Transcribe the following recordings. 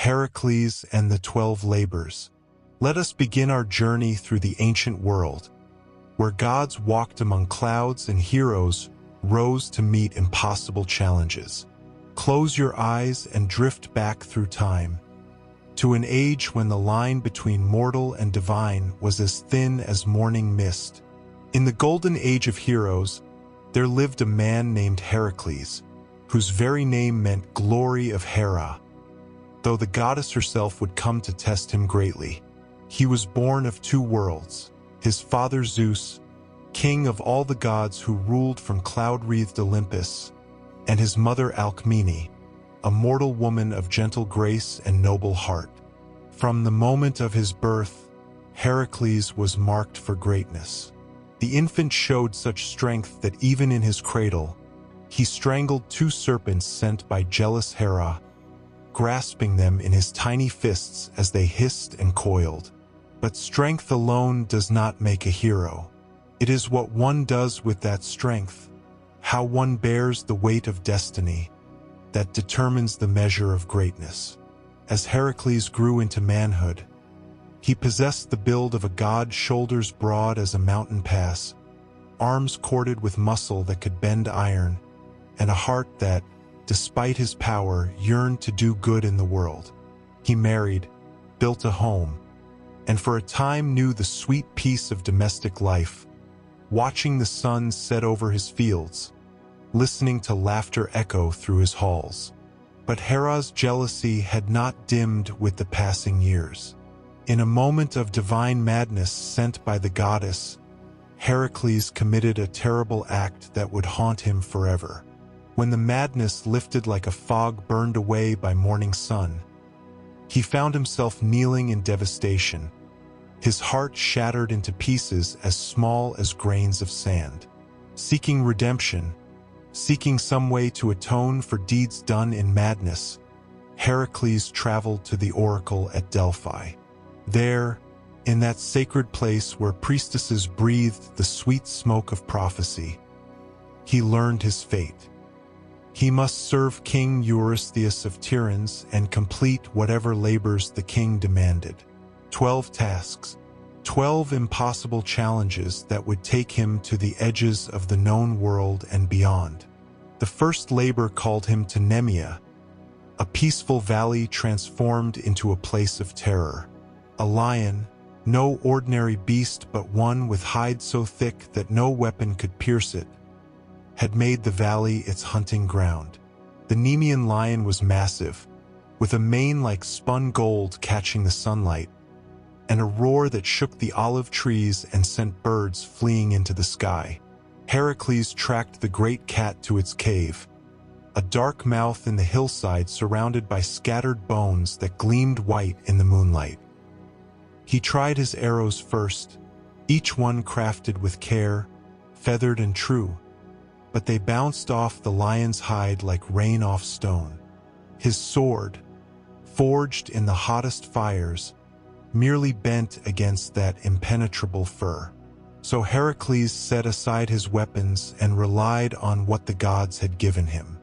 Heracles and the 12 Labors. Let us begin our journey through the ancient world, where gods walked among clouds and heroes rose to meet impossible challenges. Close your eyes and drift back through time, to an age when the line between mortal and divine was as thin as morning mist. In the golden age of heroes, there lived a man named Heracles, whose very name meant glory of Hera, though the goddess herself would come to test him greatly. He was born of two worlds, his father Zeus, king of all the gods who ruled from cloud-wreathed Olympus, and his mother Alcmene, a mortal woman of gentle grace and noble heart. From the moment of his birth, Heracles was marked for greatness. The infant showed such strength that even in his cradle, he strangled two serpents sent by jealous Hera, grasping them in his tiny fists as they hissed and coiled. But strength alone does not make a hero. It is what one does with that strength, how one bears the weight of destiny, that determines the measure of greatness. As Heracles grew into manhood, he possessed the build of a god, shoulders broad as a mountain pass, arms corded with muscle that could bend iron, and a heart that, despite his power, yearned to do good in the world. He married, built a home, and for a time knew the sweet peace of domestic life, watching the sun set over his fields, listening to laughter echo through his halls. But Hera's jealousy had not dimmed with the passing years. In a moment of divine madness sent by the goddess, Heracles committed a terrible act that would haunt him forever. When the madness lifted like a fog burned away by morning sun, he found himself kneeling in devastation, his heart shattered into pieces as small as grains of sand. Seeking redemption, seeking some way to atone for deeds done in madness, Heracles traveled to the oracle at Delphi. There, in that sacred place where priestesses breathed the sweet smoke of prophecy, he learned his fate. He must serve King Eurystheus of Tiryns and complete whatever labors the king demanded. 12 tasks, 12 impossible challenges that would take him to the edges of the known world and beyond. The first labor called him to Nemea, a peaceful valley transformed into a place of terror. A lion, no ordinary beast but one with hide so thick that no weapon could pierce it, had made the valley its hunting ground. The Nemean Lion was massive, with a mane like spun gold catching the sunlight, and a roar that shook the olive trees and sent birds fleeing into the sky. Heracles tracked the great cat to its cave, a dark mouth in the hillside surrounded by scattered bones that gleamed white in the moonlight. He tried his arrows first, each one crafted with care, feathered and true, but they bounced off the lion's hide like rain off stone. His sword, forged in the hottest fires, merely bent against that impenetrable fur. So Heracles set aside his weapons and relied on what the gods had given him.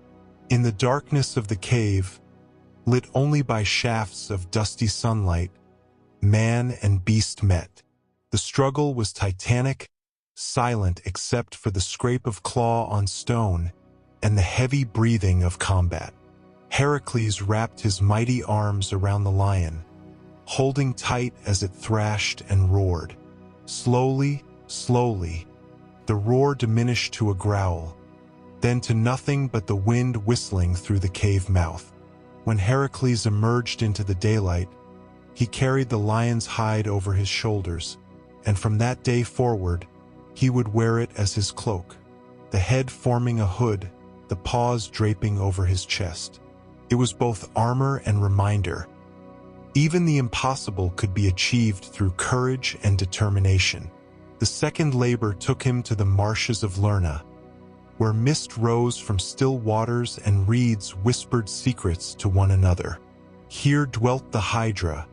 In the darkness of the cave, lit only by shafts of dusty sunlight, man and beast met. The struggle was titanic, silent except for the scrape of claw on stone and the heavy breathing of combat. Heracles wrapped his mighty arms around the lion, holding tight as it thrashed and roared. Slowly, slowly, the roar diminished to a growl, then to nothing but the wind whistling through the cave mouth. When Heracles emerged into the daylight, he carried the lion's hide over his shoulders, and from that day forward, he would wear it as his cloak, the head forming a hood, the paws draping over his chest. It was both armor and reminder. Even the impossible could be achieved through courage and determination. The second labor took him to the marshes of Lerna, where mist rose from still waters and reeds whispered secrets to one another. Here dwelt the Hydra,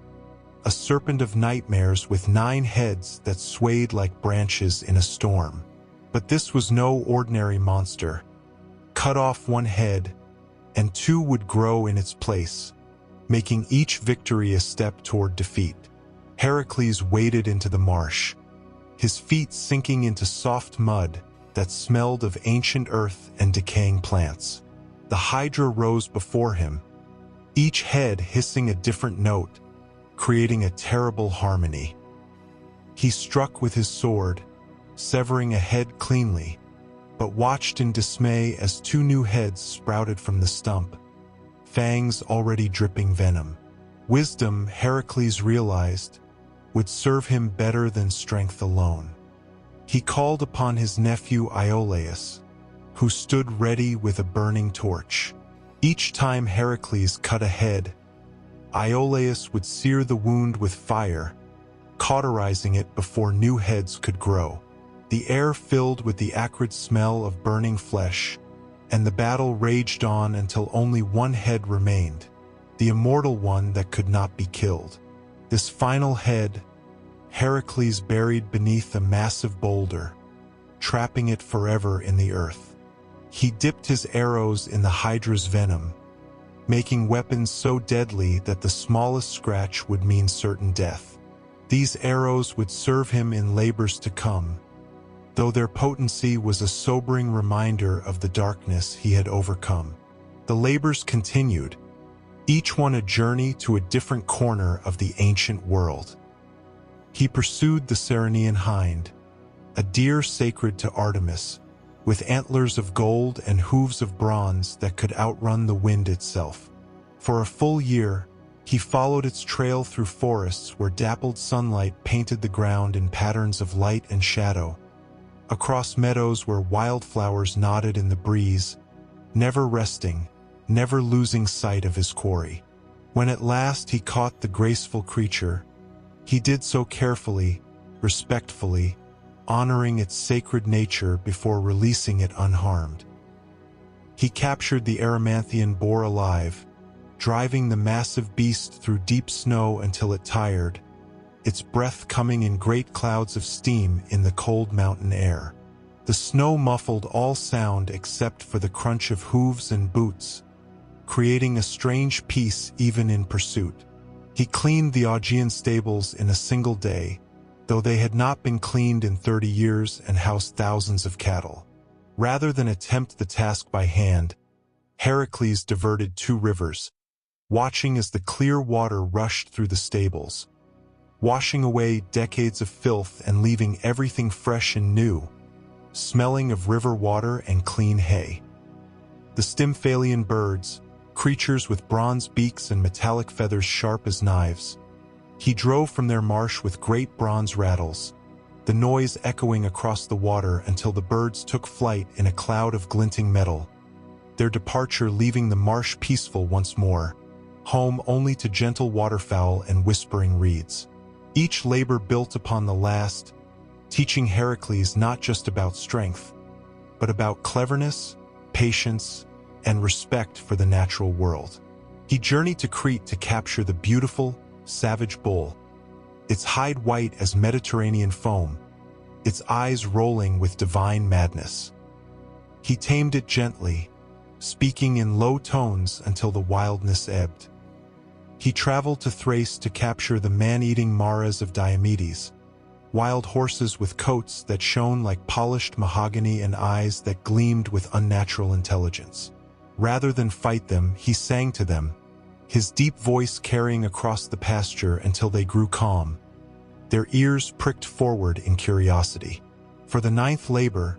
a serpent of nightmares with 9 heads that swayed like branches in a storm. But this was no ordinary monster. Cut off one head, and 2 would grow in its place, making each victory a step toward defeat. Heracles waded into the marsh, his feet sinking into soft mud that smelled of ancient earth and decaying plants. The Hydra rose before him, each head hissing a different note, creating a terrible harmony. He struck with his sword, severing a head cleanly, but watched in dismay as two new heads sprouted from the stump, fangs already dripping venom. Wisdom, Heracles realized, would serve him better than strength alone. He called upon his nephew Iolaus, who stood ready with a burning torch. Each time Heracles cut a head, Iolaus would sear the wound with fire, cauterizing it before new heads could grow. The air filled with the acrid smell of burning flesh, and the battle raged on until only one head remained, the immortal one that could not be killed. This final head, Heracles buried beneath a massive boulder, trapping it forever in the earth. He dipped his arrows in the Hydra's venom, making weapons so deadly that the smallest scratch would mean certain death. These arrows would serve him in labors to come, though their potency was a sobering reminder of the darkness he had overcome. The labors continued, each one a journey to a different corner of the ancient world. He pursued the Ceryneian hind, a deer sacred to Artemis, with antlers of gold and hooves of bronze that could outrun the wind itself. For a full year, he followed its trail through forests where dappled sunlight painted the ground in patterns of light and shadow, across meadows where wildflowers nodded in the breeze, never resting, never losing sight of his quarry. When at last he caught the graceful creature, he did so carefully, respectfully, honoring its sacred nature before releasing it unharmed. He captured the Erymanthian boar alive, driving the massive beast through deep snow until it tired, its breath coming in great clouds of steam in the cold mountain air. The snow muffled all sound except for the crunch of hooves and boots, creating a strange peace even in pursuit. He cleaned the Augean stables in a single day, though they had not been cleaned in 30 years and housed thousands of cattle. Rather than attempt the task by hand, Heracles diverted 2 rivers, watching as the clear water rushed through the stables, washing away decades of filth and leaving everything fresh and new, smelling of river water and clean hay. The Stymphalian birds, creatures with bronze beaks and metallic feathers sharp as knives, he drove from their marsh with great bronze rattles, the noise echoing across the water until the birds took flight in a cloud of glinting metal, their departure leaving the marsh peaceful once more, home only to gentle waterfowl and whispering reeds. Each labor built upon the last, teaching Heracles not just about strength, but about cleverness, patience, and respect for the natural world. He journeyed to Crete to capture the beautiful, savage bull, its hide white as Mediterranean foam, its eyes rolling with divine madness. He tamed it gently, speaking in low tones until the wildness ebbed. He traveled to Thrace to capture the man-eating maras of Diomedes, wild horses with coats that shone like polished mahogany and eyes that gleamed with unnatural intelligence. Rather than fight them, he sang to them, his deep voice carrying across the pasture until they grew calm, their ears pricked forward in curiosity. For the 9th labor,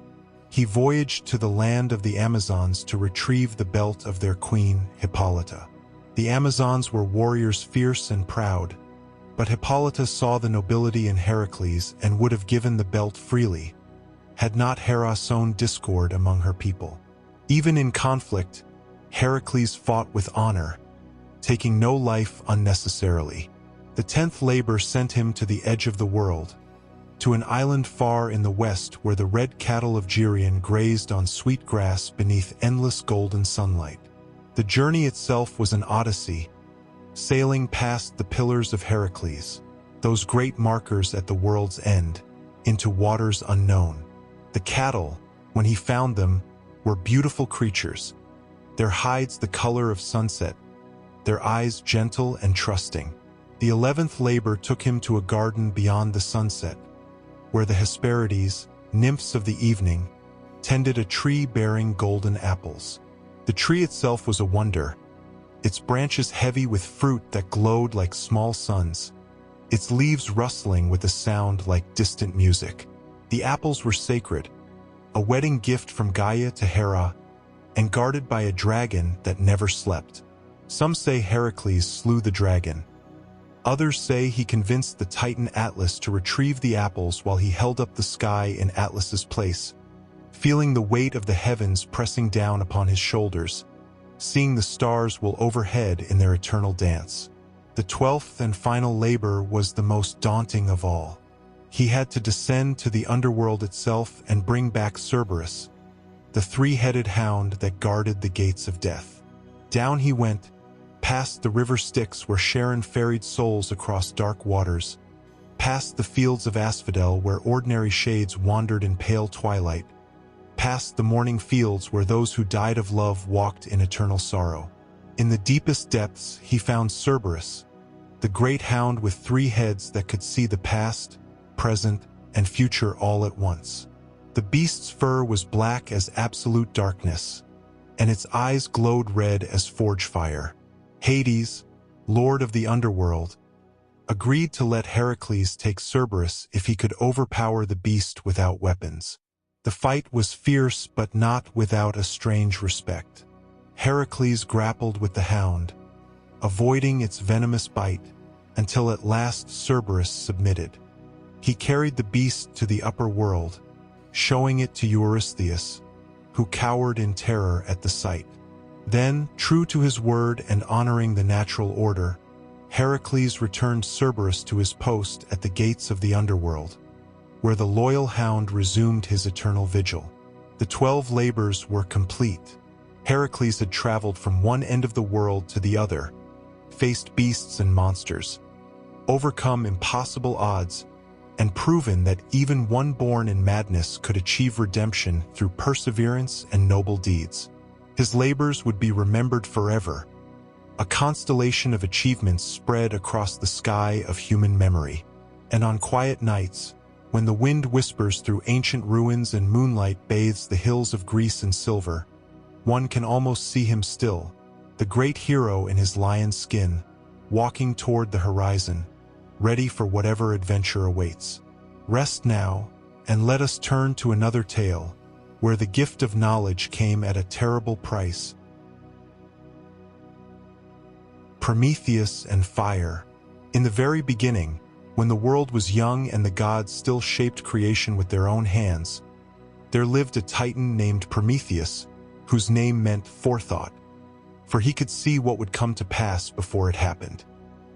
he voyaged to the land of the Amazons to retrieve the belt of their queen, Hippolyta. The Amazons were warriors fierce and proud, but Hippolyta saw the nobility in Heracles and would have given the belt freely, had not Hera sown discord among her people. Even in conflict, Heracles fought with honor, taking no life unnecessarily. The 10th labor sent him to the edge of the world, to an island far in the west where the red cattle of Geryon grazed on sweet grass beneath endless golden sunlight. The journey itself was an odyssey, sailing past the pillars of Heracles, those great markers at the world's end, into waters unknown. The cattle, when he found them, were beautiful creatures, their hides the color of sunset, their eyes gentle and trusting. The 11th labor took him to a garden beyond the sunset, where the Hesperides, nymphs of the evening, tended a tree bearing golden apples. The tree itself was a wonder, its branches heavy with fruit that glowed like small suns, its leaves rustling with a sound like distant music. The apples were sacred, a wedding gift from Gaia to Hera, and guarded by a dragon that never slept. Some say Heracles slew the dragon. Others say he convinced the Titan Atlas to retrieve the apples while he held up the sky in Atlas's place, feeling the weight of the heavens pressing down upon his shoulders, seeing the stars whirl overhead in their eternal dance. The 12th and final labor was the most daunting of all. He had to descend to the underworld itself and bring back Cerberus, the three-headed hound that guarded the gates of death. Down he went, past the river Styx where Charon ferried souls across dark waters, past the fields of asphodel where ordinary shades wandered in pale twilight, past the morning fields where those who died of love walked in eternal sorrow. In the deepest depths he found Cerberus, the great hound with 3 heads that could see the past, present, and future all at once. The beast's fur was black as absolute darkness, and its eyes glowed red as forge fire. Hades, lord of the underworld, agreed to let Heracles take Cerberus if he could overpower the beast without weapons. The fight was fierce but not without a strange respect. Heracles grappled with the hound, avoiding its venomous bite, until at last Cerberus submitted. He carried the beast to the upper world, showing it to Eurystheus, who cowered in terror at the sight. Then, true to his word and honoring the natural order, Heracles returned Cerberus to his post at the gates of the underworld, where the loyal hound resumed his eternal vigil. The 12 labors were complete. Heracles had traveled from one end of the world to the other, faced beasts and monsters, overcome impossible odds, and proven that even one born in madness could achieve redemption through perseverance and noble deeds. His labors would be remembered forever, a constellation of achievements spread across the sky of human memory. And on quiet nights, when the wind whispers through ancient ruins and moonlight bathes the hills of Greece in silver, one can almost see him still, the great hero in his lion skin, walking toward the horizon, ready for whatever adventure awaits. Rest now, and let us turn to another tale, where the gift of knowledge came at a terrible price. Prometheus and Fire. In the very beginning, when the world was young and the gods still shaped creation with their own hands, there lived a titan named Prometheus, whose name meant forethought, for he could see what would come to pass before it happened.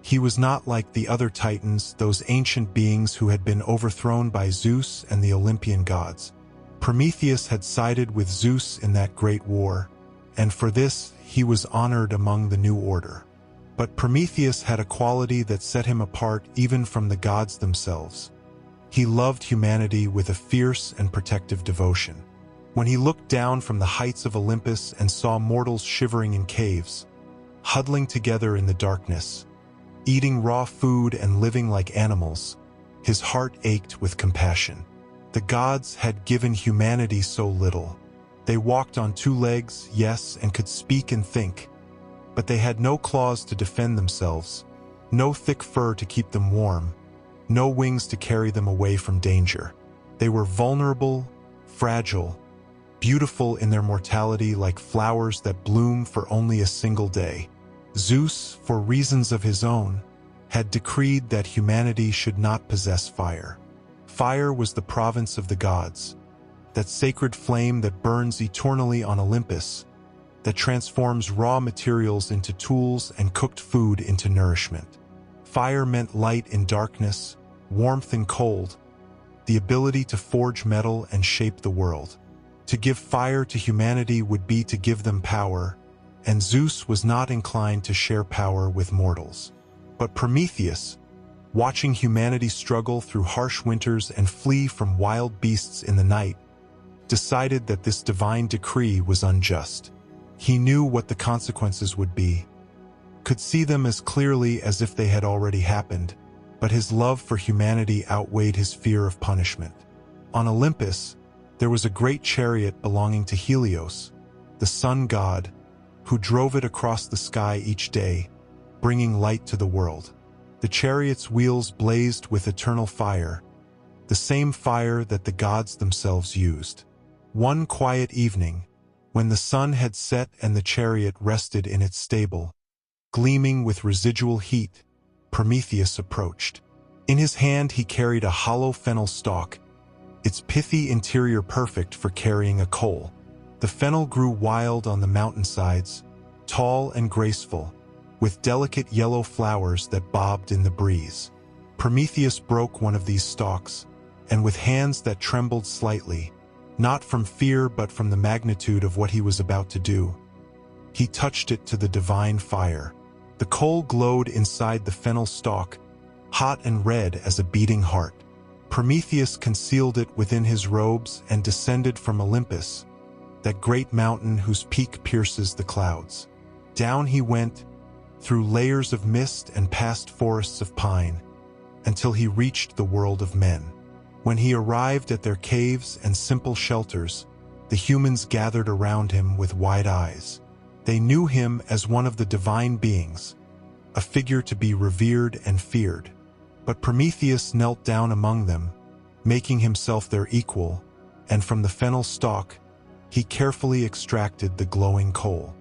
He was not like the other titans, those ancient beings who had been overthrown by Zeus and the Olympian gods. Prometheus had sided with Zeus in that great war, and for this he was honored among the new order. But Prometheus had a quality that set him apart even from the gods themselves. He loved humanity with a fierce and protective devotion. When he looked down from the heights of Olympus and saw mortals shivering in caves, huddling together in the darkness, eating raw food and living like animals, his heart ached with compassion. The gods had given humanity so little. They walked on 2 legs, yes, and could speak and think, but they had no claws to defend themselves, no thick fur to keep them warm, no wings to carry them away from danger. They were vulnerable, fragile, beautiful in their mortality like flowers that bloom for only a single day. Zeus, for reasons of his own, had decreed that humanity should not possess fire. Fire was the province of the gods, that sacred flame that burns eternally on Olympus, that transforms raw materials into tools and cooked food into nourishment. Fire meant light in darkness, warmth in cold, the ability to forge metal and shape the world. To give fire to humanity would be to give them power, and Zeus was not inclined to share power with mortals. But Prometheus, watching humanity struggle through harsh winters and flee from wild beasts in the night, decided that this divine decree was unjust. He knew what the consequences would be. could see them as clearly as if they had already happened, but his love for humanity outweighed his fear of punishment. On Olympus, there was a great chariot belonging to Helios, the sun god, who drove it across the sky each day, bringing light to the world. The chariot's wheels blazed with eternal fire, the same fire that the gods themselves used. One quiet evening, when the sun had set and the chariot rested in its stable, gleaming with residual heat, Prometheus approached. In his hand he carried a hollow fennel stalk, its pithy interior perfect for carrying a coal. The fennel grew wild on the mountainsides, tall and graceful, with delicate yellow flowers that bobbed in the breeze. Prometheus broke one of these stalks, and with hands that trembled slightly, not from fear but from the magnitude of what he was about to do, he touched it to the divine fire. The coal glowed inside the fennel stalk, hot and red as a beating heart. Prometheus concealed it within his robes and descended from Olympus, that great mountain whose peak pierces the clouds. Down he went, through layers of mist and past forests of pine, until he reached the world of men. When he arrived at their caves and simple shelters, the humans gathered around him with wide eyes. They knew him as one of the divine beings, a figure to be revered and feared. But Prometheus knelt down among them, making himself their equal, and from the fennel stalk, he carefully extracted the glowing coal.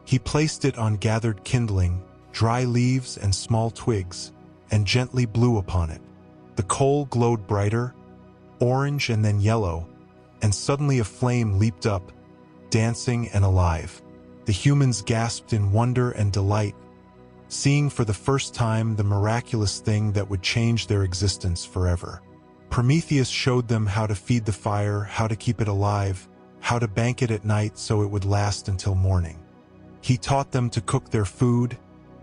He placed it on gathered kindling, dry leaves and small twigs, and gently blew upon it. The coal glowed brighter, orange and then yellow, and suddenly a flame leaped up, dancing and alive. The humans gasped in wonder and delight, seeing for the first time the miraculous thing that would change their existence forever. Prometheus showed them how to feed the fire, how to keep it alive, how to bank it at night so it would last until morning. He taught them to cook their food,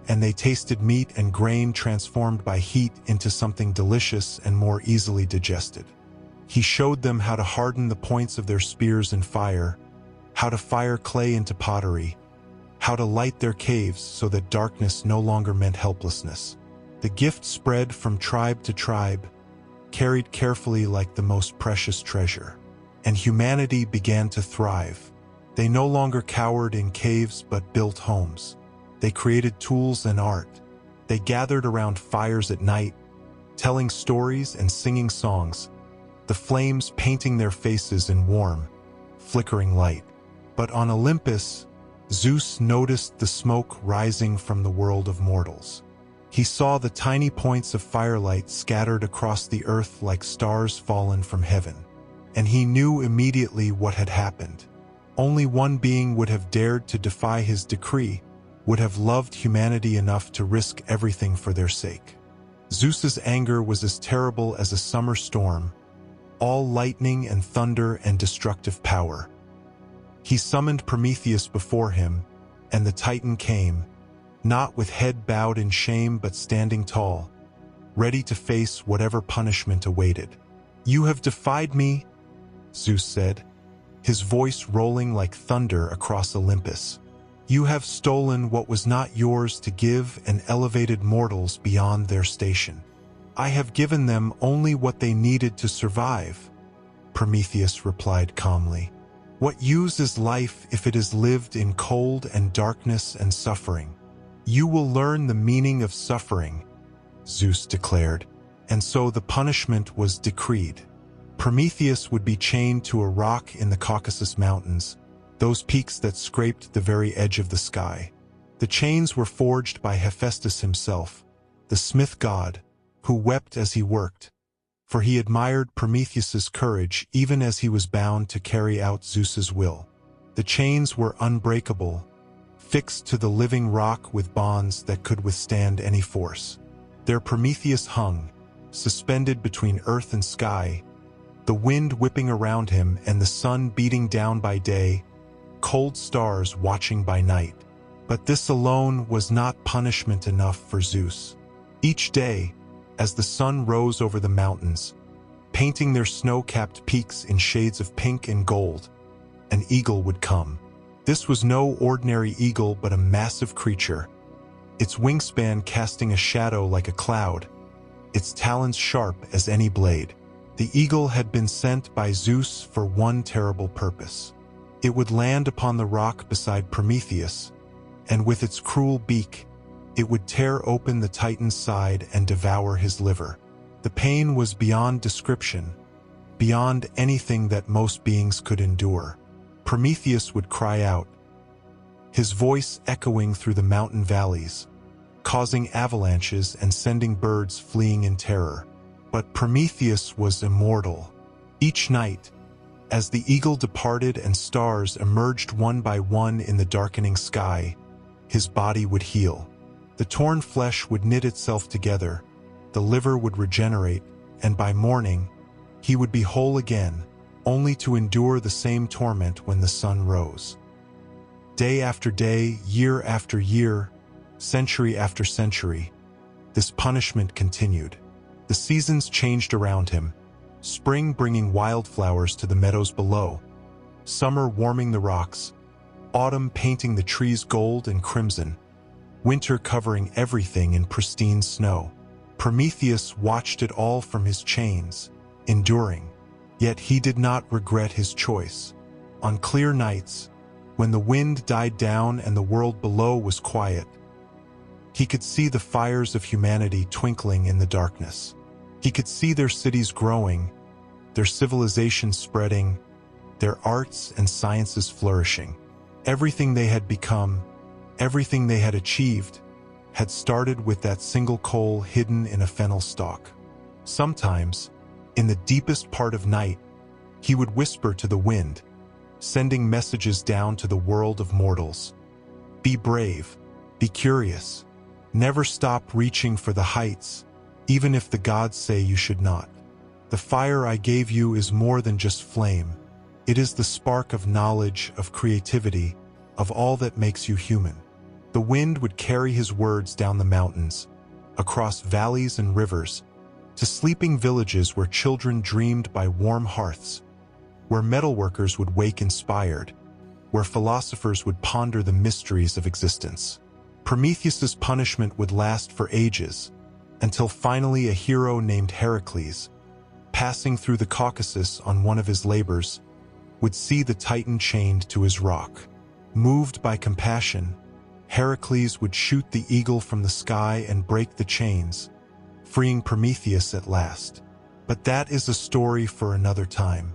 and they tasted meat and grain transformed by heat into something delicious and more easily digested. He showed them how to harden the points of their spears in fire, how to fire clay into pottery, how to light their caves so that darkness no longer meant helplessness. The gift spread from tribe to tribe, carried carefully like the most precious treasure. And humanity began to thrive. They no longer cowered in caves but built homes. They created tools and art. They gathered around fires at night, telling stories and singing songs, the flames painting their faces in warm, flickering light. But on Olympus, Zeus noticed the smoke rising from the world of mortals. He saw the tiny points of firelight scattered across the earth like stars fallen from heaven. And he knew immediately what had happened. Only one being would have dared to defy his decree, would have loved humanity enough to risk everything for their sake. Zeus's anger was as terrible as a summer storm, all lightning and thunder and destructive power. He summoned Prometheus before him, and the Titan came, not with head bowed in shame but standing tall, ready to face whatever punishment awaited. "You have defied me," Zeus said, his voice rolling like thunder across Olympus. "You have stolen what was not yours to give and elevated mortals beyond their station. I have given them only what they needed to survive," Prometheus replied calmly. "What use is life if it is lived in cold and darkness and suffering? You will learn the meaning of suffering," Zeus declared, and so the punishment was decreed. Prometheus would be chained to a rock in the Caucasus Mountains, those peaks that scraped the very edge of the sky. The chains were forged by Hephaestus himself, the smith god, who wept as he worked, for he admired Prometheus's courage even as he was bound to carry out Zeus's will. The chains were unbreakable, fixed to the living rock with bonds that could withstand any force. There Prometheus hung, suspended between earth and sky, the wind whipping around him and the sun beating down by day, cold stars watching by night. But this alone was not punishment enough for Zeus. Each day, as the sun rose over the mountains, painting their snow-capped peaks in shades of pink and gold, an eagle would come. This was no ordinary eagle but a massive creature, its wingspan casting a shadow like a cloud, its talons sharp as any blade. The eagle had been sent by Zeus for one terrible purpose. It would land upon the rock beside Prometheus, and with its cruel beak, it would tear open the Titan's side and devour his liver. The pain was beyond description, beyond anything that most beings could endure. Prometheus would cry out, his voice echoing through the mountain valleys, causing avalanches and sending birds fleeing in terror. But Prometheus was immortal. Each night, as the eagle departed and stars emerged one by one in the darkening sky, his body would heal. The torn flesh would knit itself together, the liver would regenerate, and by morning, he would be whole again, only to endure the same torment when the sun rose. Day after day, year after year, century after century, this punishment continued. The seasons changed around him, spring bringing wildflowers to the meadows below, summer warming the rocks, autumn painting the trees gold and crimson, winter covering everything in pristine snow. Prometheus watched it all from his chains, enduring. Yet he did not regret his choice. On clear nights, when the wind died down and the world below was quiet, he could see the fires of humanity twinkling in the darkness. He could see their cities growing, their civilizations spreading, their arts and sciences flourishing. Everything they had become, everything they had achieved, had started with that single coal hidden in a fennel stalk. Sometimes, in the deepest part of night, he would whisper to the wind, sending messages down to the world of mortals. Be brave, be curious, never stop reaching for the heights, even if the gods say you should not. The fire I gave you is more than just flame. It is the spark of knowledge, of creativity, of all that makes you human. The wind would carry his words down the mountains, across valleys and rivers, to sleeping villages where children dreamed by warm hearths, where metalworkers would wake inspired, where philosophers would ponder the mysteries of existence. Prometheus's punishment would last for ages, until finally a hero named Heracles, passing through the Caucasus on one of his labors, would see the Titan chained to his rock. Moved by compassion, Heracles would shoot the eagle from the sky and break the chains, freeing Prometheus at last. But that is a story for another time.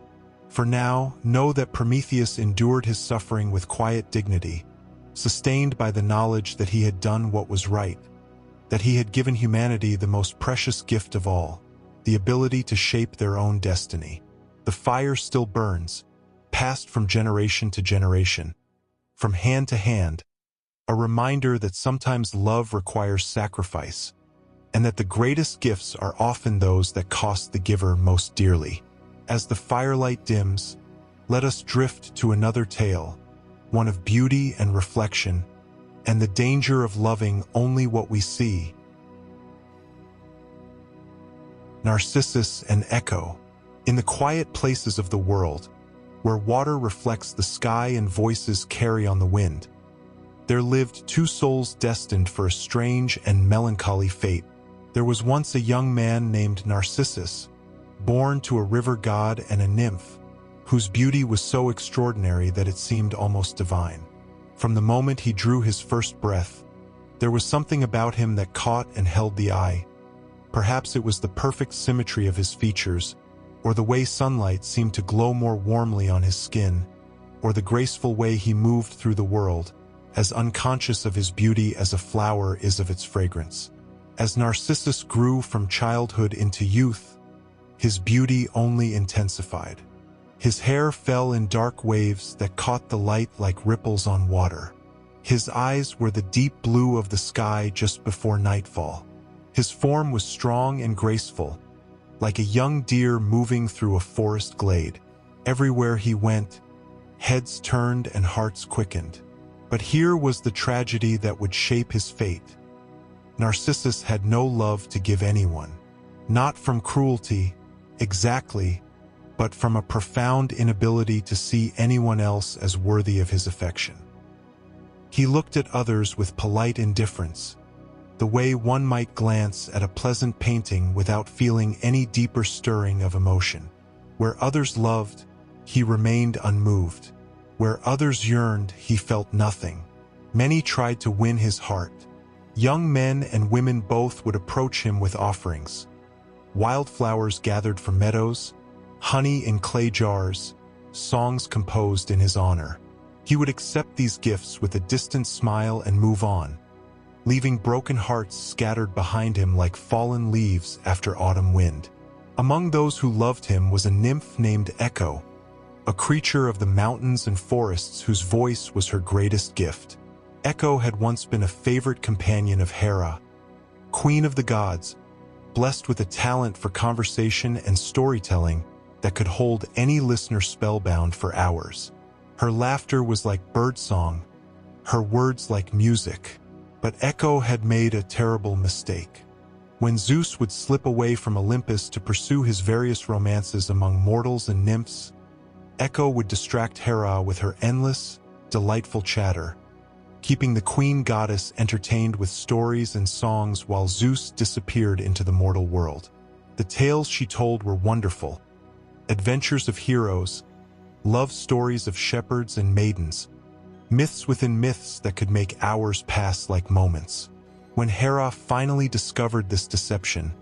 For now, know that Prometheus endured his suffering with quiet dignity, sustained by the knowledge that he had done what was right, that he had given humanity the most precious gift of all, the ability to shape their own destiny. The fire still burns, passed from generation to generation, from hand to hand, a reminder that sometimes love requires sacrifice, and that the greatest gifts are often those that cost the giver most dearly. As the firelight dims, let us drift to another tale, one of beauty and reflection, and the danger of loving only what we see. Narcissus and Echo. In the quiet places of the world, where water reflects the sky and voices carry on the wind, there lived two souls destined for a strange and melancholy fate. There was once a young man named Narcissus, born to a river god and a nymph, whose beauty was so extraordinary that it seemed almost divine. From the moment he drew his first breath, there was something about him that caught and held the eye. Perhaps it was the perfect symmetry of his features, or the way sunlight seemed to glow more warmly on his skin, or the graceful way he moved through the world, as unconscious of his beauty as a flower is of its fragrance. As Narcissus grew from childhood into youth, his beauty only intensified. His hair fell in dark waves that caught the light like ripples on water. His eyes were the deep blue of the sky just before nightfall. His form was strong and graceful, like a young deer moving through a forest glade. Everywhere he went, heads turned and hearts quickened. But here was the tragedy that would shape his fate. Narcissus had no love to give anyone. Not from cruelty, exactly, but from a profound inability to see anyone else as worthy of his affection. He looked at others with polite indifference, the way one might glance at a pleasant painting without feeling any deeper stirring of emotion. Where others loved, he remained unmoved. Where others yearned, he felt nothing. Many tried to win his heart. Young men and women both would approach him with offerings. Wildflowers gathered from meadows, honey in clay jars, songs composed in his honor. He would accept these gifts with a distant smile and move on, leaving broken hearts scattered behind him like fallen leaves after autumn wind. Among those who loved him was a nymph named Echo, a creature of the mountains and forests whose voice was her greatest gift. Echo had once been a favorite companion of Hera, queen of the gods, blessed with a talent for conversation and storytelling that could hold any listener spellbound for hours. Her laughter was like birdsong, her words like music. But Echo had made a terrible mistake. When Zeus would slip away from Olympus to pursue his various romances among mortals and nymphs, Echo would distract Hera with her endless, delightful chatter, keeping the queen goddess entertained with stories and songs while Zeus disappeared into the mortal world. The tales she told were wonderful, adventures of heroes, love stories of shepherds and maidens, myths within myths that could make hours pass like moments. When Hera finally discovered this deception,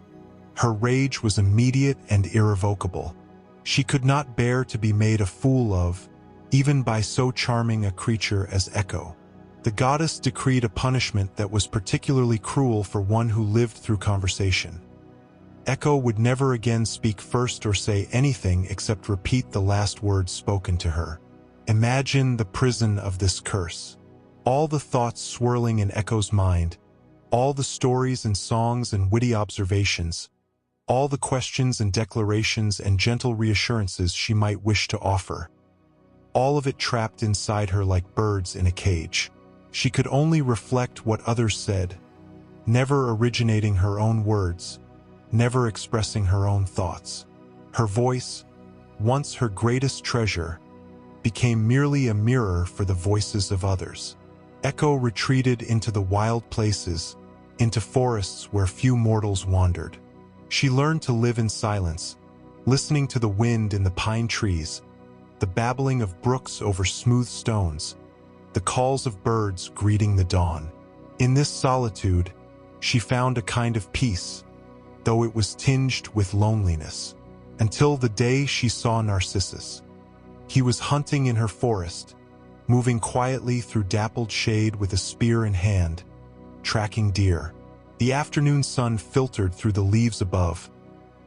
her rage was immediate and irrevocable. She could not bear to be made a fool of, even by so charming a creature as Echo. The goddess decreed a punishment that was particularly cruel for one who lived through conversation. Echo would never again speak first or say anything except repeat the last words spoken to her. Imagine the prison of this curse. All the thoughts swirling in Echo's mind, all the stories and songs and witty observations, all the questions and declarations and gentle reassurances she might wish to offer. All of it trapped inside her like birds in a cage. She could only reflect what others said, never originating her own words, never expressing her own thoughts. Her voice, once her greatest treasure, became merely a mirror for the voices of others. Echo retreated into the wild places, into forests where few mortals wandered. She learned to live in silence, listening to the wind in the pine trees, the babbling of brooks over smooth stones, the calls of birds greeting the dawn. In this solitude, she found a kind of peace, though it was tinged with loneliness, until the day she saw Narcissus. He was hunting in her forest, moving quietly through dappled shade with a spear in hand, tracking deer. The afternoon sun filtered through the leaves above,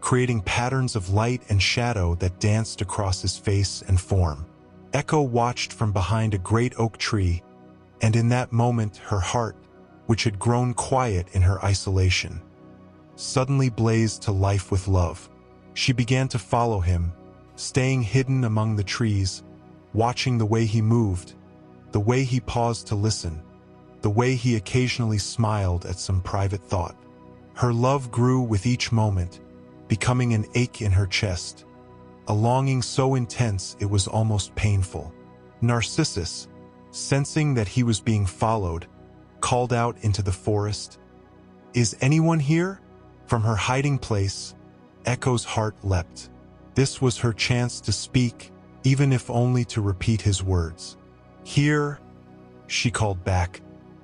creating patterns of light and shadow that danced across his face and form. Echo watched from behind a great oak tree, and in that moment her heart, which had grown quiet in her isolation, suddenly blazed to life with love. She began to follow him, staying hidden among the trees, watching the way he moved, the way he paused to listen, the way he occasionally smiled at some private thought. Her love grew with each moment, becoming an ache in her chest, a longing so intense it was almost painful. Narcissus, sensing that he was being followed, called out into the forest, "Is anyone here?" From her hiding place, Echo's heart leapt. This was her chance to speak, even if only to repeat his words. "Here," she called back,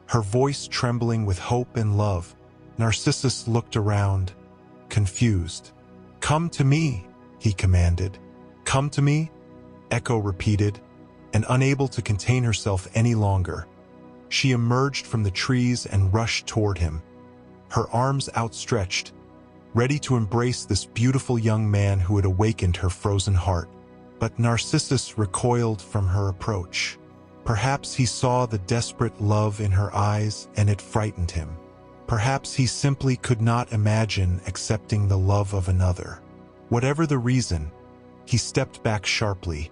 her voice trembling with hope and love. Narcissus looked around, confused. "Come to me," he commanded. "Come to me," Echo repeated, and unable to contain herself any longer, she emerged from the trees and rushed toward him, her arms outstretched, ready to embrace this beautiful young man who had awakened her frozen heart. But Narcissus recoiled from her approach. Perhaps he saw the desperate love in her eyes and it frightened him. Perhaps he simply could not imagine accepting the love of another. Whatever the reason, he stepped back sharply,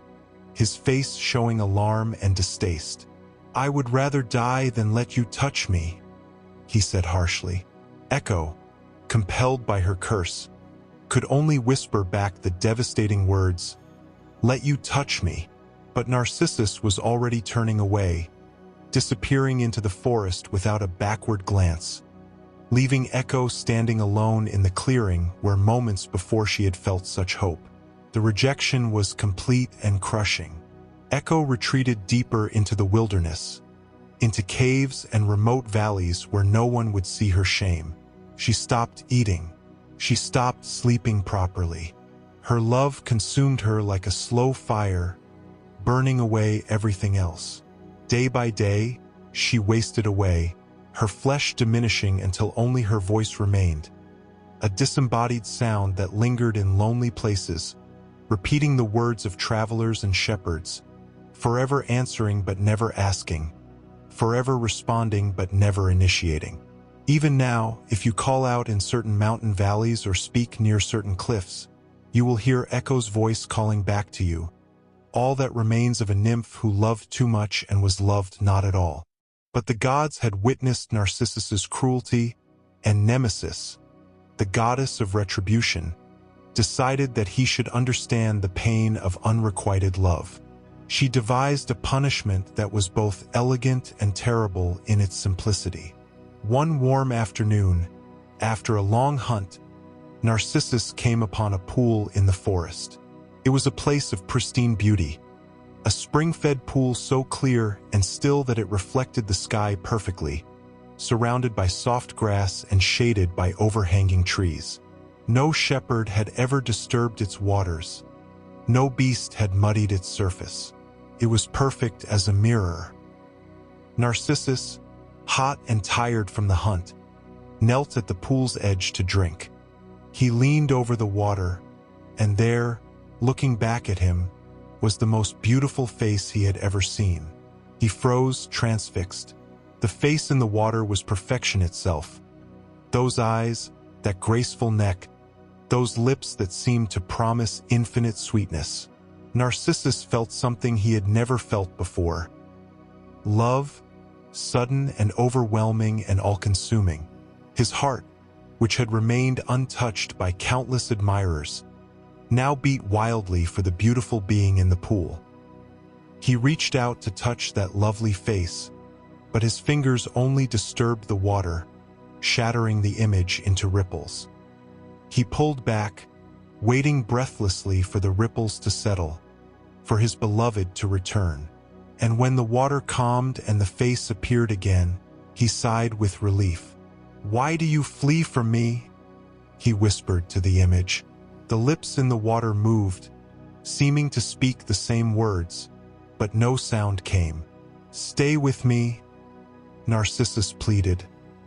his face showing alarm and distaste. "I would rather die than let you touch me," he said harshly. Echo, compelled by her curse, could only whisper back the devastating words, "Let you touch me." But Narcissus was already turning away, disappearing into the forest without a backward glance. leaving Echo standing alone in the clearing where moments before she had felt such hope. The rejection was complete and crushing. Echo retreated deeper into the wilderness, into caves and remote valleys where no one would see her shame. She stopped eating. She stopped sleeping properly. Her love consumed her like a slow fire, burning away everything else. Day by day, she wasted away, her flesh diminishing until only her voice remained, a disembodied sound that lingered in lonely places, repeating the words of travelers and shepherds, forever answering but never asking, forever responding but never initiating. Even now, if you call out in certain mountain valleys or speak near certain cliffs, you will hear Echo's voice calling back to you, all that remains of a nymph who loved too much and was loved not at all. But the gods had witnessed Narcissus's cruelty, and Nemesis, the goddess of retribution, decided that he should understand the pain of unrequited love. She devised a punishment that was both elegant and terrible in its simplicity. One warm afternoon, after a long hunt, Narcissus came upon a pool in the forest. It was a place of pristine beauty, a spring-fed pool so clear and still that it reflected the sky perfectly, surrounded by soft grass and shaded by overhanging trees. No shepherd had ever disturbed its waters. No beast had muddied its surface. It was perfect as a mirror. Narcissus, hot and tired from the hunt, knelt at the pool's edge to drink. He leaned over the water, and there, looking back at him, was the most beautiful face he had ever seen. He froze, transfixed. The face in the water was perfection itself. Those eyes, that graceful neck, those lips that seemed to promise infinite sweetness. Narcissus felt something he had never felt before. Love, sudden and overwhelming and all-consuming. His heart, which had remained untouched by countless admirers, now beat wildly for the beautiful being in the pool. He reached out to touch that lovely face, but his fingers only disturbed the water, shattering the image into ripples. He pulled back, waiting breathlessly for the ripples to settle, for his beloved to return. And when the water calmed and the face appeared again, he sighed with relief. "Why do you flee from me?" he whispered to the image. The lips in the water moved, seeming to speak the same words, but no sound came. "Stay with me," Narcissus pleaded,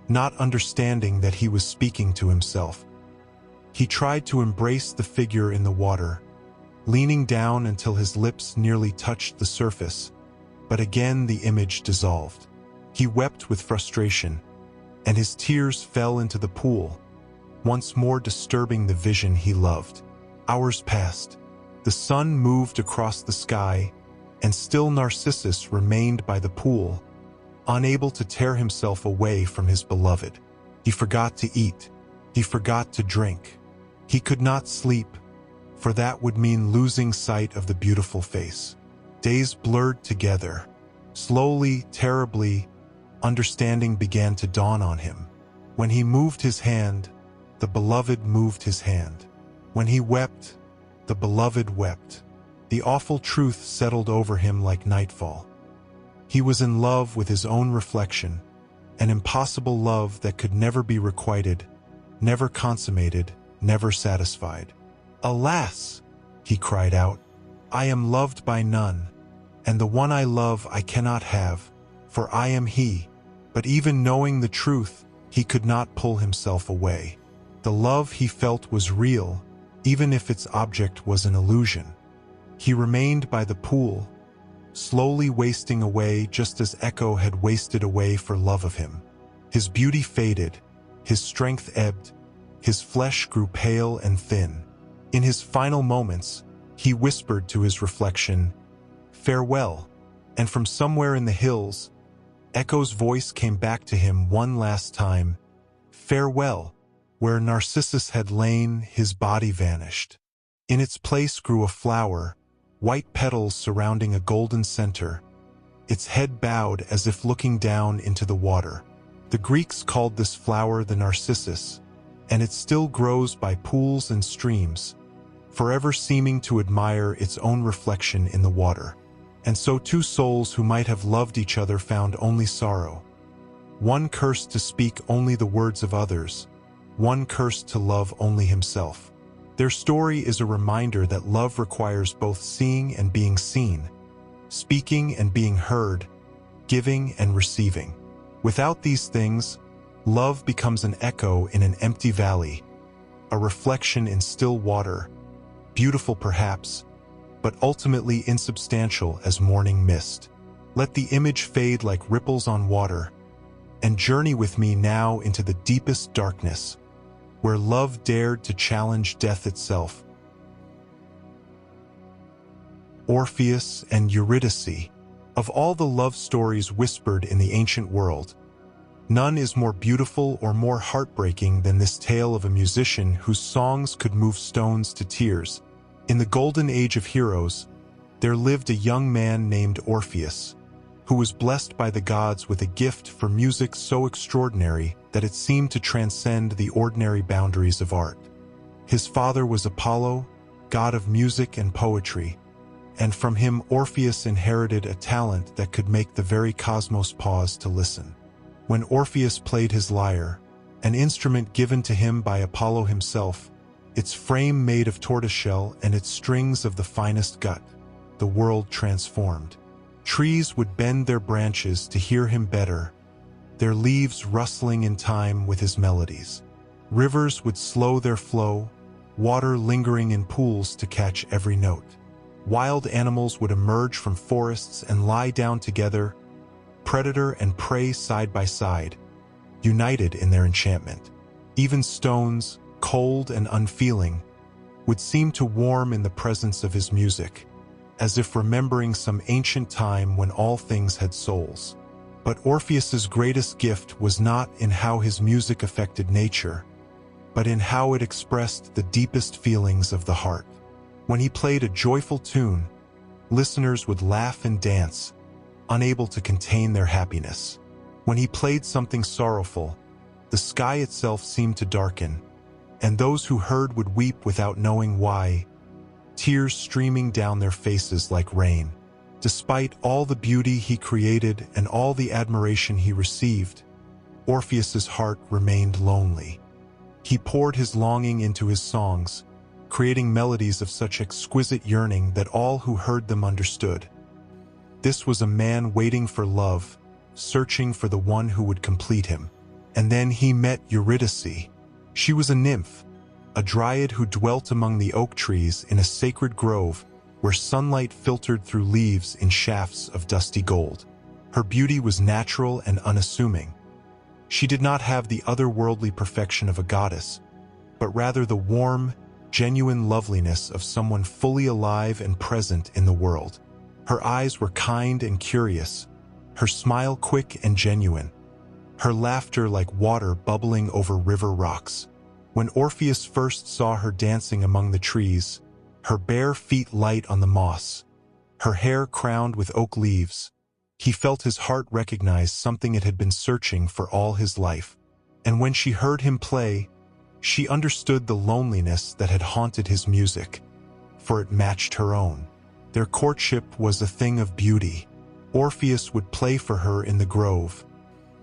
not understanding that he was speaking to himself. He tried to embrace the figure in the water, leaning down until his lips nearly touched the surface, but again the image dissolved. He wept with frustration, and his tears fell into the pool, once more disturbing the vision he loved. Hours passed. The sun moved across the sky, and still Narcissus remained by the pool, unable to tear himself away from his beloved. He forgot to eat. He forgot to drink. He could not sleep, for that would mean losing sight of the beautiful face. Days blurred together. Slowly, terribly, understanding began to dawn on him. When he moved his hand, the beloved moved his hand. When he wept, the beloved wept. The awful truth settled over him like nightfall. He was in love with his own reflection, an impossible love that could never be requited, never consummated, never satisfied. "Alas!" he cried out, "I am loved by none, and the one I love I cannot have, for I am he." But even knowing the truth, he could not pull himself away. The love he felt was real, even if its object was an illusion. He remained by the pool, slowly wasting away just as Echo had wasted away for love of him. His beauty faded, his strength ebbed, his flesh grew pale and thin. In his final moments, he whispered to his reflection, "Farewell," and from somewhere in the hills, Echo's voice came back to him one last time, "Farewell." Where Narcissus had lain, his body vanished. In its place grew a flower, white petals surrounding a golden center, its head bowed as if looking down into the water. The Greeks called this flower the Narcissus, and it still grows by pools and streams, forever seeming to admire its own reflection in the water. And so two souls who might have loved each other found only sorrow. One cursed to speak only the words of others, one cursed to love only himself. Their story is a reminder that love requires both seeing and being seen, speaking and being heard, giving and receiving. Without these things, love becomes an echo in an empty valley, a reflection in still water, beautiful perhaps, but ultimately insubstantial as morning mist. Let the image fade like ripples on water, and journey with me now into the deepest darkness, where love dared to challenge death itself. Orpheus and Eurydice. Of all the love stories whispered in the ancient world, none is more beautiful or more heartbreaking than this tale of a musician whose songs could move stones to tears. In the golden age of heroes, there lived a young man named Orpheus, who was blessed by the gods with a gift for music so extraordinary that it seemed to transcend the ordinary boundaries of art. His father was Apollo, god of music and poetry, and from him Orpheus inherited a talent that could make the very cosmos pause to listen. When Orpheus played his lyre, an instrument given to him by Apollo himself, its frame made of tortoiseshell and its strings of the finest gut, the world transformed. Trees would bend their branches to hear him better, their leaves rustling in time with his melodies. Rivers would slow their flow, water lingering in pools to catch every note. Wild animals would emerge from forests and lie down together, predator and prey side by side, united in their enchantment. Even stones, cold and unfeeling, would seem to warm in the presence of his music, as if remembering some ancient time when all things had souls. But Orpheus's greatest gift was not in how his music affected nature, but in how it expressed the deepest feelings of the heart. When he played a joyful tune, listeners would laugh and dance, unable to contain their happiness. When he played something sorrowful, the sky itself seemed to darken, and those who heard would weep without knowing why, tears streaming down their faces like rain. Despite all the beauty he created and all the admiration he received, Orpheus's heart remained lonely. He poured his longing into his songs, creating melodies of such exquisite yearning that all who heard them understood. This was a man waiting for love, searching for the one who would complete him. And then he met Eurydice. She was a nymph, a dryad who dwelt among the oak trees in a sacred grove where sunlight filtered through leaves in shafts of dusty gold. Her beauty was natural and unassuming. She did not have the otherworldly perfection of a goddess, but rather the warm, genuine loveliness of someone fully alive and present in the world. Her eyes were kind and curious, her smile quick and genuine, her laughter like water bubbling over river rocks. When Orpheus first saw her dancing among the trees, her bare feet light on the moss, her hair crowned with oak leaves, he felt his heart recognize something it had been searching for all his life. And when she heard him play, she understood the loneliness that had haunted his music, for it matched her own. Their courtship was a thing of beauty. Orpheus would play for her in the grove,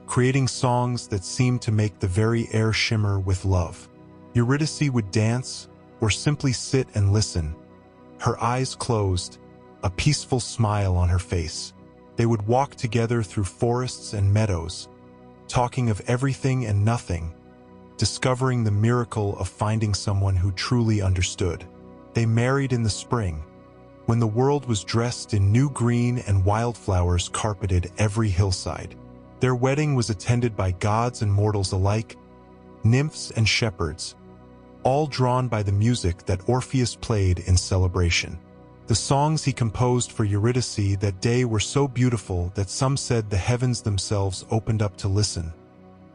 creating songs that seemed to make the very air shimmer with love. Eurydice would dance, or simply sit and listen, her eyes closed, a peaceful smile on her face. They would walk together through forests and meadows, talking of everything and nothing, discovering the miracle of finding someone who truly understood. They married in the spring, when the world was dressed in new green and wildflowers carpeted every hillside. Their wedding was attended by gods and mortals alike, nymphs and shepherds, all drawn by the music that Orpheus played in celebration. The songs he composed for Eurydice that day were so beautiful that some said the heavens themselves opened up to listen,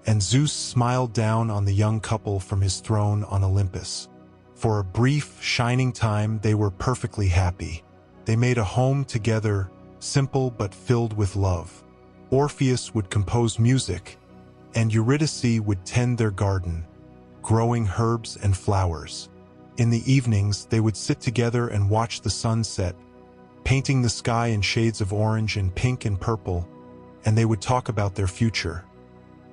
and Zeus smiled down on the young couple from his throne on Olympus. For a brief, shining time, they were perfectly happy. They made a home together, simple but filled with love. Orpheus would compose music, and Eurydice would tend their garden, growing herbs and flowers. In the evenings, they would sit together and watch the sun set, painting the sky in shades of orange and pink and purple, and they would talk about their future.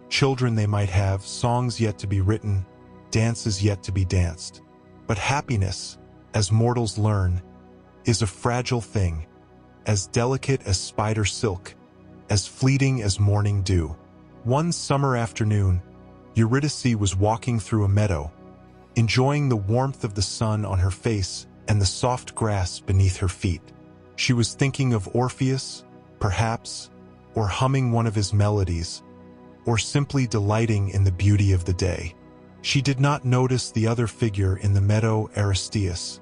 Children they might have, songs yet to be written, dances yet to be danced. But happiness, as mortals learn, is a fragile thing, as delicate as spider silk, as fleeting as morning dew. One summer afternoon, Eurydice was walking through a meadow, enjoying the warmth of the sun on her face and the soft grass beneath her feet. She was thinking of Orpheus, perhaps, or humming one of his melodies, or simply delighting in the beauty of the day. She did not notice the other figure in the meadow, Aristeus,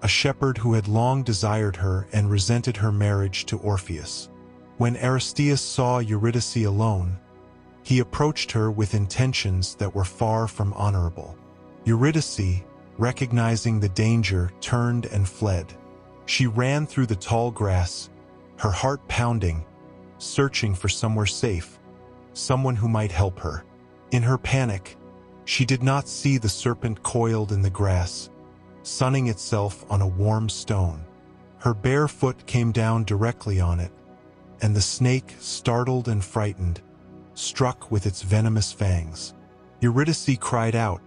a shepherd who had long desired her and resented her marriage to Orpheus. When Aristeus saw Eurydice alone, he approached her with intentions that were far from honorable. Eurydice, recognizing the danger, turned and fled. She ran through the tall grass, her heart pounding, searching for somewhere safe, someone who might help her. In her panic, she did not see the serpent coiled in the grass, sunning itself on a warm stone. Her bare foot came down directly on it, and the snake, startled and frightened, struck with its venomous fangs. Eurydice cried out,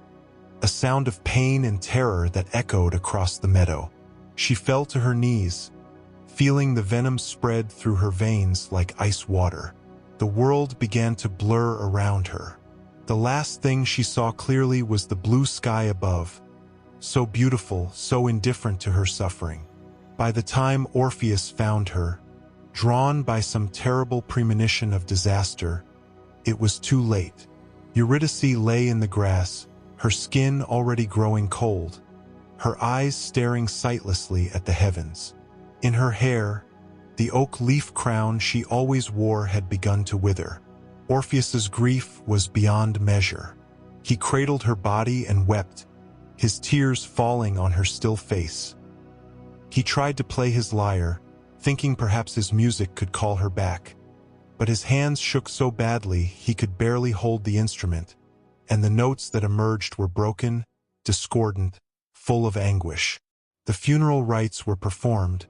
a sound of pain and terror that echoed across the meadow. She fell to her knees, feeling the venom spread through her veins like ice water. The world began to blur around her. The last thing she saw clearly was the blue sky above, so beautiful, so indifferent to her suffering. By the time Orpheus found her, drawn by some terrible premonition of disaster, it was too late. Eurydice lay in the grass, her skin already growing cold, her eyes staring sightlessly at the heavens. In her hair, the oak leaf crown she always wore had begun to wither. Orpheus's grief was beyond measure. He cradled her body and wept, his tears falling on her still face. He tried to play his lyre, thinking perhaps his music could call her back. But his hands shook so badly he could barely hold the instrument, and the notes that emerged were broken, discordant, full of anguish. The funeral rites were performed,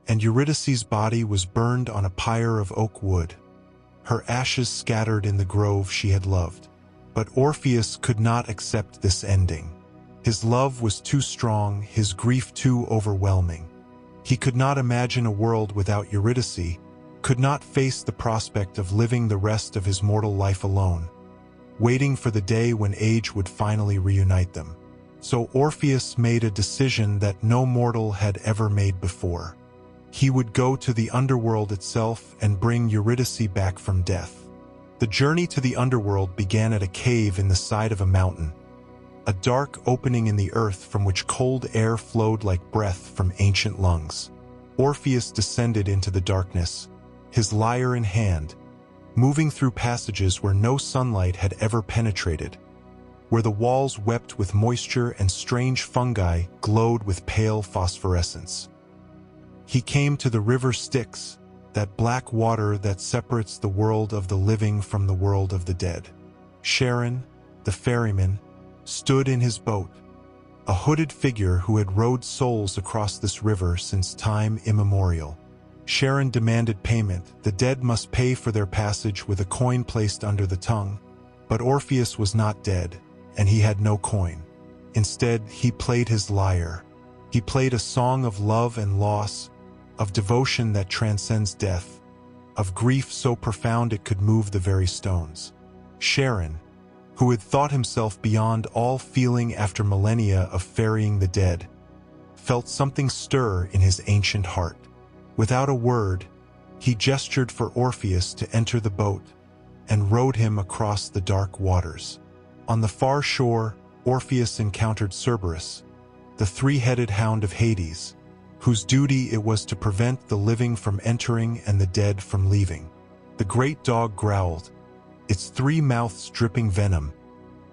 and Eurydice's body was burned on a pyre of oak wood, her ashes scattered in the grove she had loved. But Orpheus could not accept this ending. His love was too strong, his grief too overwhelming. He could not imagine a world without Eurydice, could not face the prospect of living the rest of his mortal life alone, waiting for the day when age would finally reunite them. So Orpheus made a decision that no mortal had ever made before. He would go to the underworld itself and bring Eurydice back from death. The journey to the underworld began at a cave in the side of a mountain, a dark opening in the earth from which cold air flowed like breath from ancient lungs. Orpheus descended into the darkness, his lyre in hand, moving through passages where no sunlight had ever penetrated, where the walls wept with moisture and strange fungi glowed with pale phosphorescence. He came to the river Styx, that black water that separates the world of the living from the world of the dead. Charon, the ferryman, stood in his boat, a hooded figure who had rowed souls across this river since time immemorial. Charon demanded payment. The dead must pay for their passage with a coin placed under the tongue. But Orpheus was not dead, and he had no coin. Instead, he played his lyre. He played a song of love and loss, of devotion that transcends death, of grief so profound it could move the very stones. Charon, who had thought himself beyond all feeling after millennia of ferrying the dead, felt something stir in his ancient heart. Without a word, he gestured for Orpheus to enter the boat and rowed him across the dark waters. On the far shore, Orpheus encountered Cerberus, the three-headed hound of Hades, whose duty it was to prevent the living from entering and the dead from leaving. The great dog growled, its three mouths dripping venom,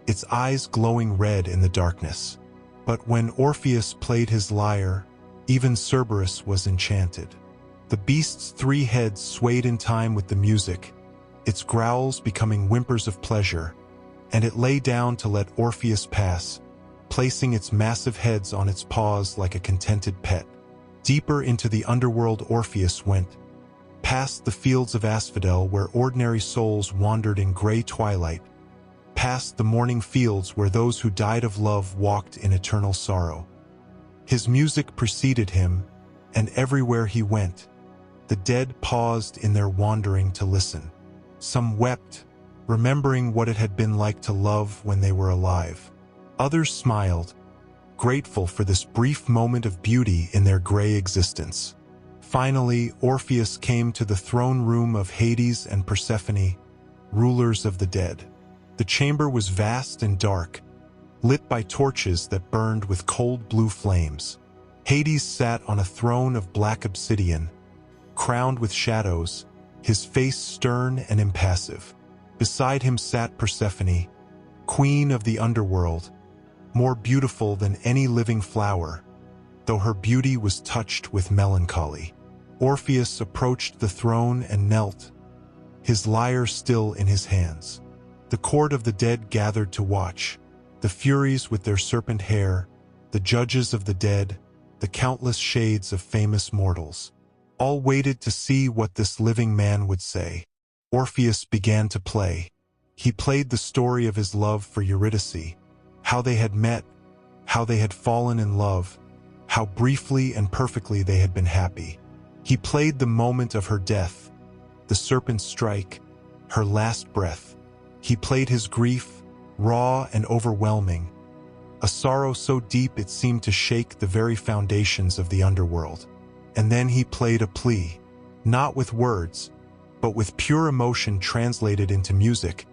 its eyes glowing red in the darkness. But when Orpheus played his lyre, even Cerberus was enchanted. The beast's three heads swayed in time with the music, its growls becoming whimpers of pleasure, and it lay down to let Orpheus pass, placing its massive heads on its paws like a contented pet. Deeper into the underworld Orpheus went, past the fields of asphodel where ordinary souls wandered in gray twilight, past the morning fields where those who died of love walked in eternal sorrow. His music preceded him, and everywhere he went, the dead paused in their wandering to listen. Some wept, remembering what it had been like to love when they were alive. Others smiled, grateful for this brief moment of beauty in their gray existence. Finally, Orpheus came to the throne room of Hades and Persephone, rulers of the dead. The chamber was vast and dark, lit by torches that burned with cold blue flames. Hades sat on a throne of black obsidian, crowned with shadows, his face stern and impassive. Beside him sat Persephone, queen of the underworld, more beautiful than any living flower, though her beauty was touched with melancholy. Orpheus approached the throne and knelt, his lyre still in his hands. The court of the dead gathered to watch, the Furies with their serpent hair, the judges of the dead, the countless shades of famous mortals. All waited to see what this living man would say. Orpheus began to play. He played the story of his love for Eurydice, how they had met, how they had fallen in love, how briefly and perfectly they had been happy. He played the moment of her death, the serpent's strike, her last breath. He played his grief, raw and overwhelming, a sorrow so deep it seemed to shake the very foundations of the underworld. And then he played a plea, not with words, but with pure emotion translated into music.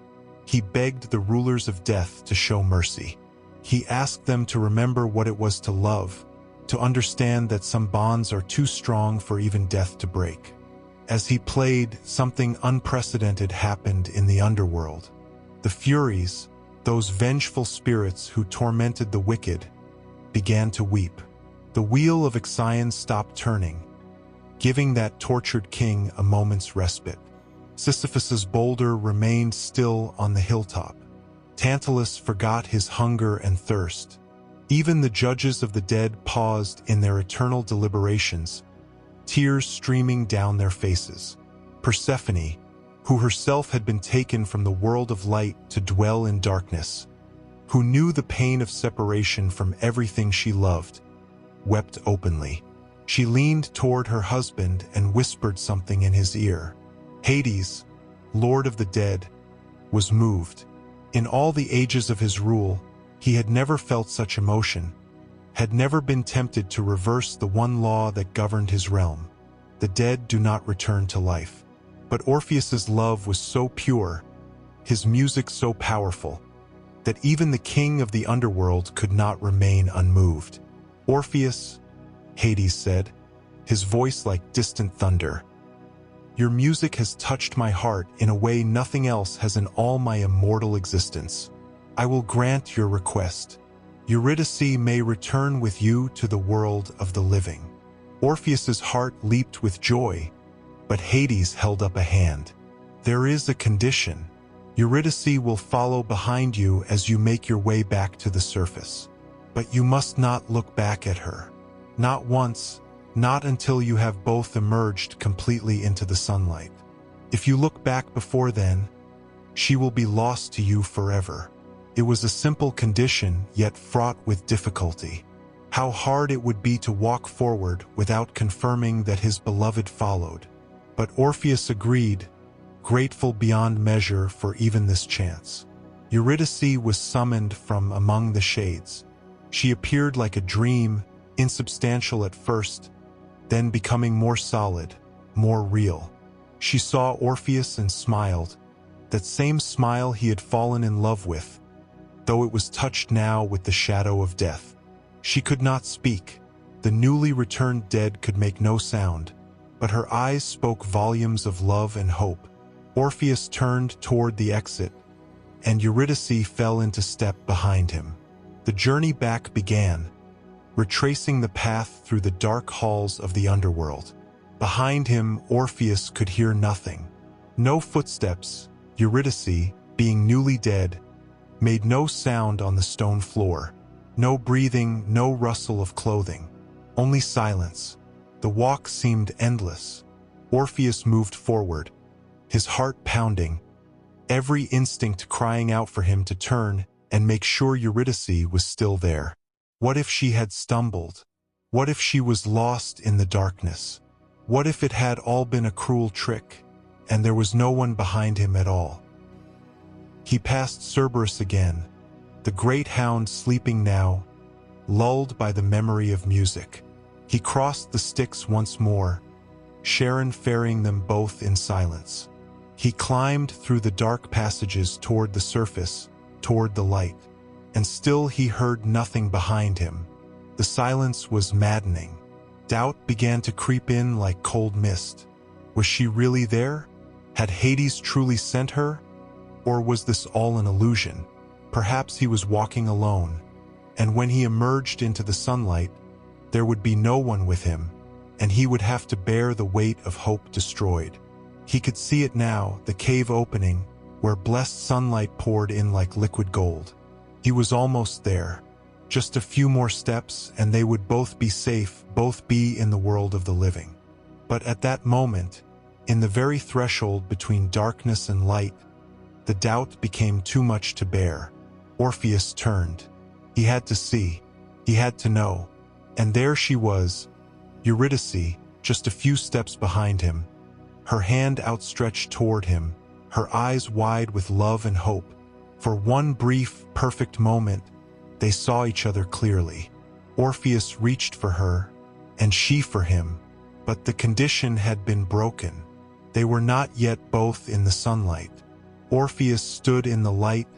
He begged the rulers of death to show mercy. He asked them to remember what it was to love, to understand that some bonds are too strong for even death to break. As he played, something unprecedented happened in the underworld. The Furies, those vengeful spirits who tormented the wicked, began to weep. The wheel of Ixion stopped turning, giving that tortured king a moment's respite. Sisyphus's boulder remained still on the hilltop. Tantalus forgot his hunger and thirst. Even the judges of the dead paused in their eternal deliberations, tears streaming down their faces. Persephone, who herself had been taken from the world of light to dwell in darkness, who knew the pain of separation from everything she loved, wept openly. She leaned toward her husband and whispered something in his ear. Hades, lord of the dead, was moved. In all the ages of his rule, he had never felt such emotion, had never been tempted to reverse the one law that governed his realm. The dead do not return to life. But Orpheus's love was so pure, his music so powerful, that even the king of the underworld could not remain unmoved. Orpheus, Hades said, his voice like distant thunder, your music has touched my heart in a way nothing else has in all my immortal existence. I will grant your request. Eurydice may return with you to the world of the living. Orpheus's heart leaped with joy, but Hades held up a hand. There is a condition. Eurydice will follow behind you as you make your way back to the surface. But you must not look back at her. Not once, not until you have both emerged completely into the sunlight. If you look back before then, she will be lost to you forever. It was a simple condition, yet fraught with difficulty. How hard it would be to walk forward without confirming that his beloved followed. But Orpheus agreed, grateful beyond measure for even this chance. Eurydice was summoned from among the shades. She appeared like a dream, insubstantial at first, then becoming more solid, more real. She saw Orpheus and smiled, that same smile he had fallen in love with, though it was touched now with the shadow of death. She could not speak. The newly returned dead could make no sound, but her eyes spoke volumes of love and hope. Orpheus turned toward the exit, and Eurydice fell into step behind him. The journey back began, retracing the path through the dark halls of the underworld. Behind him, Orpheus could hear nothing, No footsteps. Eurydice, being newly dead, made no sound on the stone floor. No breathing, no rustle of clothing. Only silence. The walk seemed endless. Orpheus moved forward, his heart pounding, every instinct crying out for him to turn and make sure Eurydice was still there. What if she had stumbled? What if she was lost in the darkness? What if it had all been a cruel trick, and there was no one behind him at all? He passed Cerberus again, the great hound sleeping now, lulled by the memory of music. He crossed the Styx once more, Charon ferrying them both in silence. He climbed through the dark passages toward the surface, toward the light, and still he heard nothing behind him. The silence was maddening. Doubt began to creep in like cold mist. Was she really there? Had Hades truly sent her? Or was this all an illusion? Perhaps he was walking alone, and when he emerged into the sunlight, there would be no one with him, and he would have to bear the weight of hope destroyed. He could see it now, the cave opening, where blessed sunlight poured in like liquid gold. He was almost there. Just a few more steps, and they would both be safe, both be in the world of the living. But at that moment, in the very threshold between darkness and light, the doubt became too much to bear. Orpheus turned. He had to see. He had to know. And there she was, Eurydice, just a few steps behind him, her hand outstretched toward him, her eyes wide with love and hope. For one brief, perfect moment, they saw each other clearly. Orpheus reached for her, and she for him, but the condition had been broken. They were not yet both in the sunlight. Orpheus stood in the light,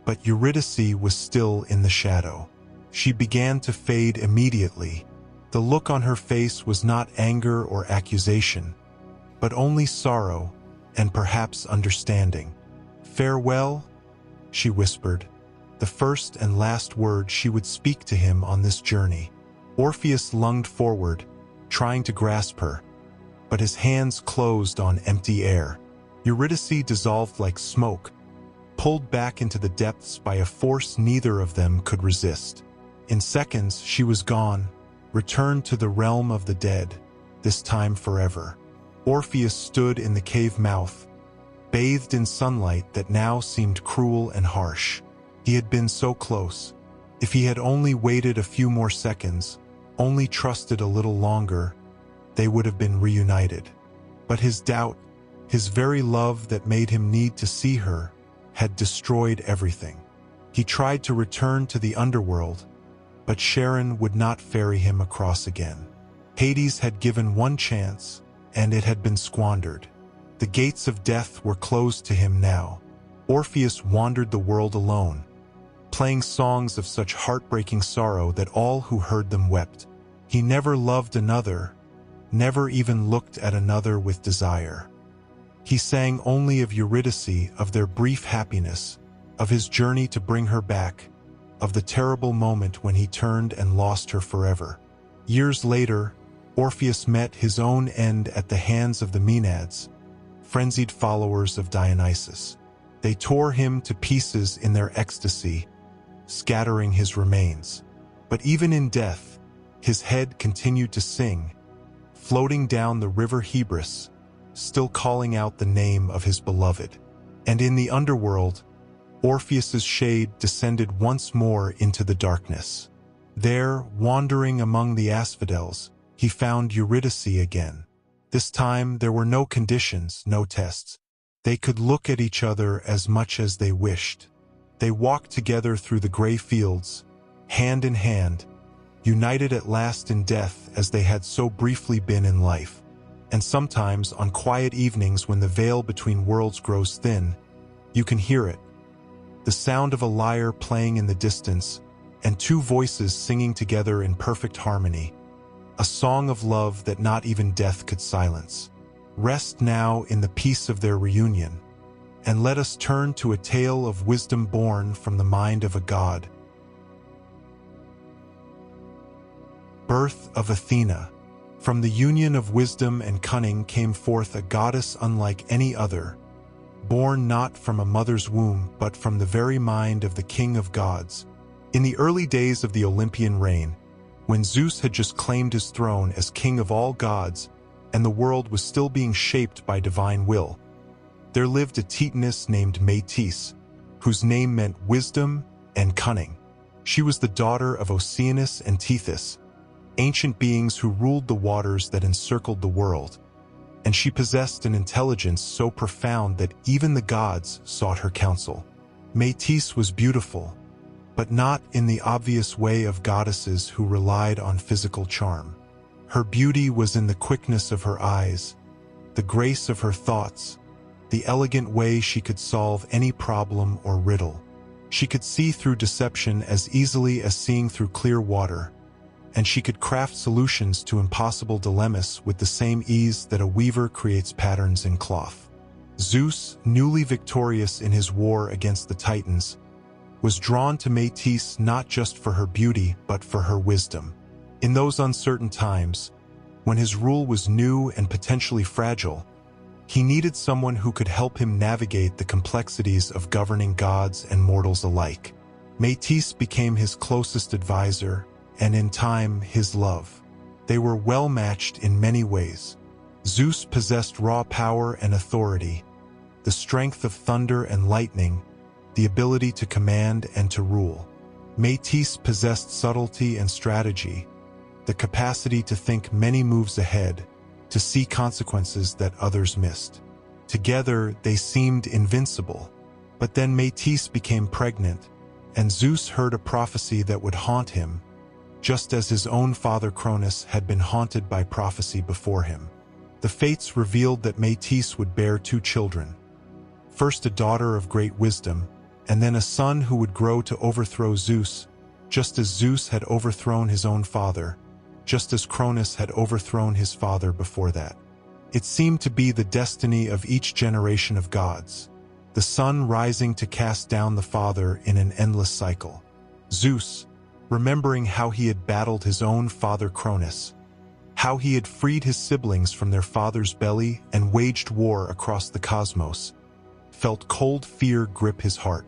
but Eurydice was still in the shadow. She began to fade immediately. The look on her face was not anger or accusation, but only sorrow and perhaps understanding. "Farewell," she whispered, the first and last word she would speak to him on this journey. Orpheus lunged forward, trying to grasp her, but his hands closed on empty air. Eurydice dissolved like smoke, pulled back into the depths by a force neither of them could resist. In seconds, she was gone, returned to the realm of the dead, this time forever. Orpheus stood in the cave mouth, bathed in sunlight that now seemed cruel and harsh. He had been so close. If he had only waited a few more seconds, only trusted a little longer, they would have been reunited. But his doubt, his very love that made him need to see her, had destroyed everything. He tried to return to the underworld, but Charon would not ferry him across again. Hades had given one chance, and it had been squandered. The gates of death were closed to him now. Orpheus wandered the world alone, playing songs of such heartbreaking sorrow that all who heard them wept. He never loved another, never even looked at another with desire. He sang only of Eurydice, of their brief happiness, of his journey to bring her back, of the terrible moment when he turned and lost her forever. Years later, Orpheus met his own end at the hands of the Maenads, frenzied followers of Dionysus. They tore him to pieces in their ecstasy, scattering his remains. But even in death, his head continued to sing, floating down the river Hebrus, still calling out the name of his beloved. And in the underworld, Orpheus's shade descended once more into the darkness. There, wandering among the asphodels, he found Eurydice again. This time there were no conditions, no tests. They could look at each other as much as they wished. They walked together through the gray fields, hand in hand, united at last in death as they had so briefly been in life. And sometimes, on quiet evenings when the veil between worlds grows thin, you can hear it. The sound of a lyre playing in the distance, and two voices singing together in perfect harmony. A song of love that not even death could silence. Rest now in the peace of their reunion, and let us turn to a tale of wisdom born from the mind of a god. Birth of Athena. From the union of wisdom and cunning came forth a goddess unlike any other, born not from a mother's womb but from the very mind of the king of gods. In the early days of the Olympian reign, when Zeus had just claimed his throne as king of all gods and the world was still being shaped by divine will, there lived a Titaness named Metis, whose name meant wisdom and cunning. She was the daughter of Oceanus and Tethys, ancient beings who ruled the waters that encircled the world, and she possessed an intelligence so profound that even the gods sought her counsel. Metis was beautiful, but not in the obvious way of goddesses who relied on physical charm. Her beauty was in the quickness of her eyes, the grace of her thoughts, the elegant way she could solve any problem or riddle. She could see through deception as easily as seeing through clear water, and she could craft solutions to impossible dilemmas with the same ease that a weaver creates patterns in cloth. Zeus, newly victorious in his war against the Titans, was drawn to Metis not just for her beauty but for her wisdom. In those uncertain times, when his rule was new and potentially fragile, he needed someone who could help him navigate the complexities of governing gods and mortals alike. Metis became his closest advisor, and in time, his love. They were well matched in many ways. Zeus possessed raw power and authority, the strength of thunder and lightning, the ability to command and to rule. Metis possessed subtlety and strategy, the capacity to think many moves ahead, to see consequences that others missed. Together, they seemed invincible. But then Metis became pregnant, and Zeus heard a prophecy that would haunt him, just as his own father Cronus had been haunted by prophecy before him. The fates revealed that Metis would bear two children, first a daughter of great wisdom, and then a son who would grow to overthrow Zeus, just as Zeus had overthrown his own father, just as Cronus had overthrown his father before that. It seemed to be the destiny of each generation of gods, the son rising to cast down the father in an endless cycle. Zeus, remembering how he had battled his own father Cronus, how he had freed his siblings from their father's belly and waged war across the cosmos, felt cold fear grip his heart.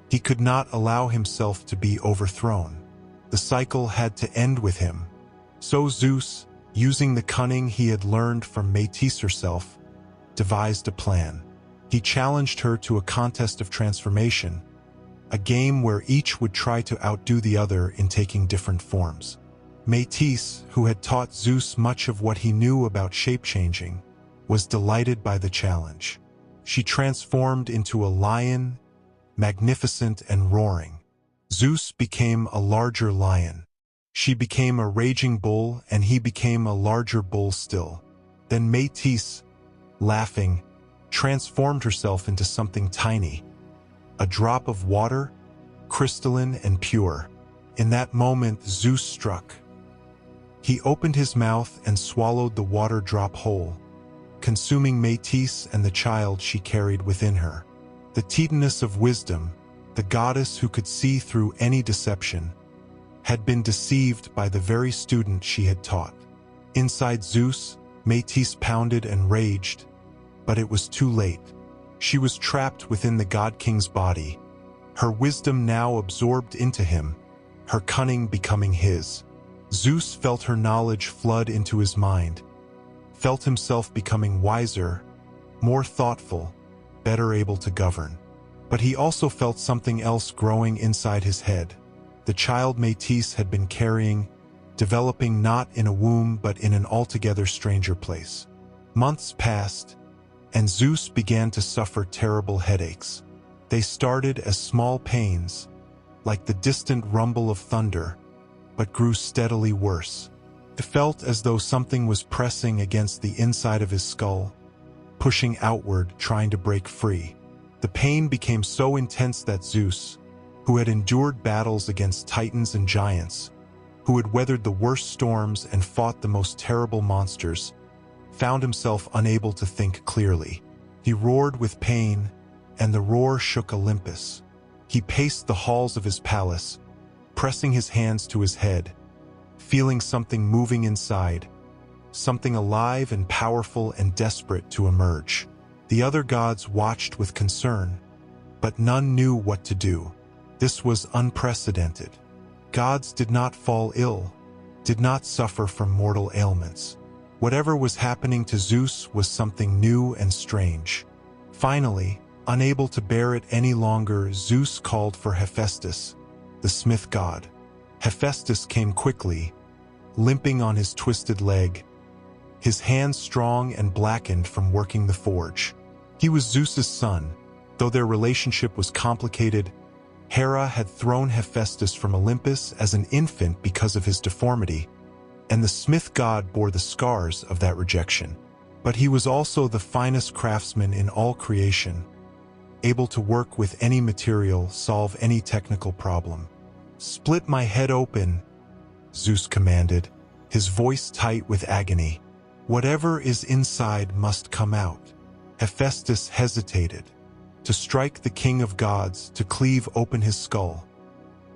He could not allow himself to be overthrown. The cycle had to end with him. So Zeus, using the cunning he had learned from Metis herself, devised a plan. He challenged her to a contest of transformation, a game where each would try to outdo the other in taking different forms. Metis, who had taught Zeus much of what he knew about shape-changing, was delighted by the challenge. She transformed into a lion, magnificent and roaring. Zeus became a larger lion. She became a raging bull, and he became a larger bull still. Then Metis, laughing, transformed herself into something tiny, a drop of water, crystalline and pure. In that moment, Zeus struck. He opened his mouth and swallowed the water drop whole, consuming Metis and the child she carried within her. The Titaness of wisdom, the goddess who could see through any deception, had been deceived by the very student she had taught. Inside Zeus, Metis pounded and raged, but it was too late. She was trapped within the God King's body, her wisdom now absorbed into him, her cunning becoming his. Zeus felt her knowledge flood into his mind, felt himself becoming wiser, more thoughtful, better able to govern. But he also felt something else growing inside his head. The child Metis had been carrying, developing not in a womb but in an altogether stranger place. Months passed, and Zeus began to suffer terrible headaches. They started as small pains, like the distant rumble of thunder, but grew steadily worse. It felt as though something was pressing against the inside of his skull, pushing outward, trying to break free. The pain became so intense that Zeus, who had endured battles against titans and giants, who had weathered the worst storms and fought the most terrible monsters, found himself unable to think clearly. He roared with pain, and the roar shook Olympus. He paced the halls of his palace, pressing his hands to his head, feeling something moving inside, something alive and powerful and desperate to emerge. The other gods watched with concern, but none knew what to do. This was unprecedented. Gods did not fall ill, did not suffer from mortal ailments. Whatever was happening to Zeus was something new and strange. Finally, unable to bear it any longer, Zeus called for Hephaestus, the smith god. Hephaestus came quickly, limping on his twisted leg, his hands strong and blackened from working the forge. He was Zeus's son. Though their relationship was complicated, Hera had thrown Hephaestus from Olympus as an infant because of his deformity, and the smith god bore the scars of that rejection. But he was also the finest craftsman in all creation, able to work with any material, solve any technical problem. "Split my head open," Zeus commanded, his voice tight with agony. "Whatever is inside must come out." Hephaestus hesitated. To strike the king of gods, to cleave open his skull.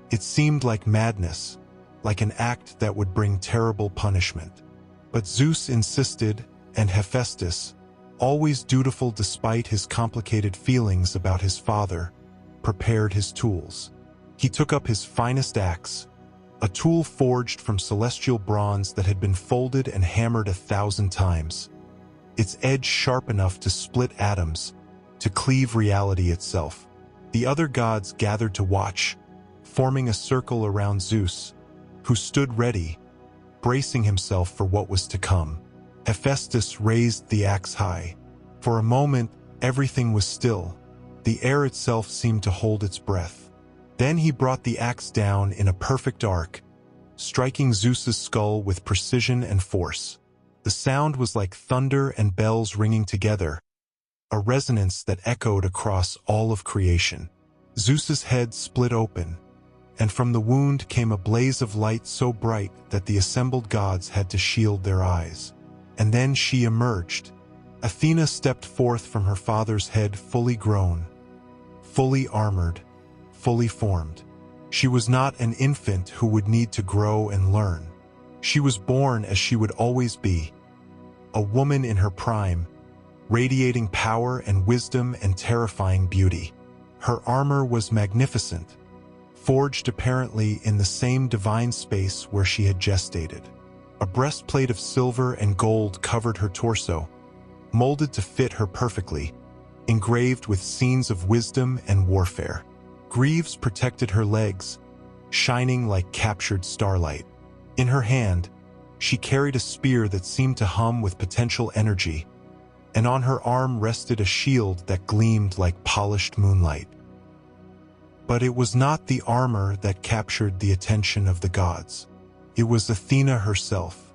It seemed like madness, like an act that would bring terrible punishment. But Zeus insisted, and Hephaestus, always dutiful despite his complicated feelings about his father, prepared his tools. He took up his finest axe, a tool forged from celestial bronze that had been folded and hammered 1,000 times, its edge sharp enough to split atoms, to cleave reality itself. The other gods gathered to watch, forming a circle around Zeus, who stood ready, bracing himself for what was to come. Hephaestus raised the axe high. For a moment, everything was still. The air itself seemed to hold its breath. Then he brought the axe down in a perfect arc, striking Zeus's skull with precision and force. The sound was like thunder and bells ringing together, a resonance that echoed across all of creation. Zeus's head split open, and from the wound came a blaze of light so bright that the assembled gods had to shield their eyes. And then she emerged. Athena stepped forth from her father's head fully grown, fully armored, fully formed. She was not an infant who would need to grow and learn. She was born as she would always be, a woman in her prime, radiating power and wisdom and terrifying beauty. Her armor was magnificent, forged apparently in the same divine space where she had gestated. A breastplate of silver and gold covered her torso, molded to fit her perfectly, engraved with scenes of wisdom and warfare. Greaves protected her legs, shining like captured starlight. In her hand, she carried a spear that seemed to hum with potential energy, and on her arm rested a shield that gleamed like polished moonlight. But it was not the armor that captured the attention of the gods. It was Athena herself.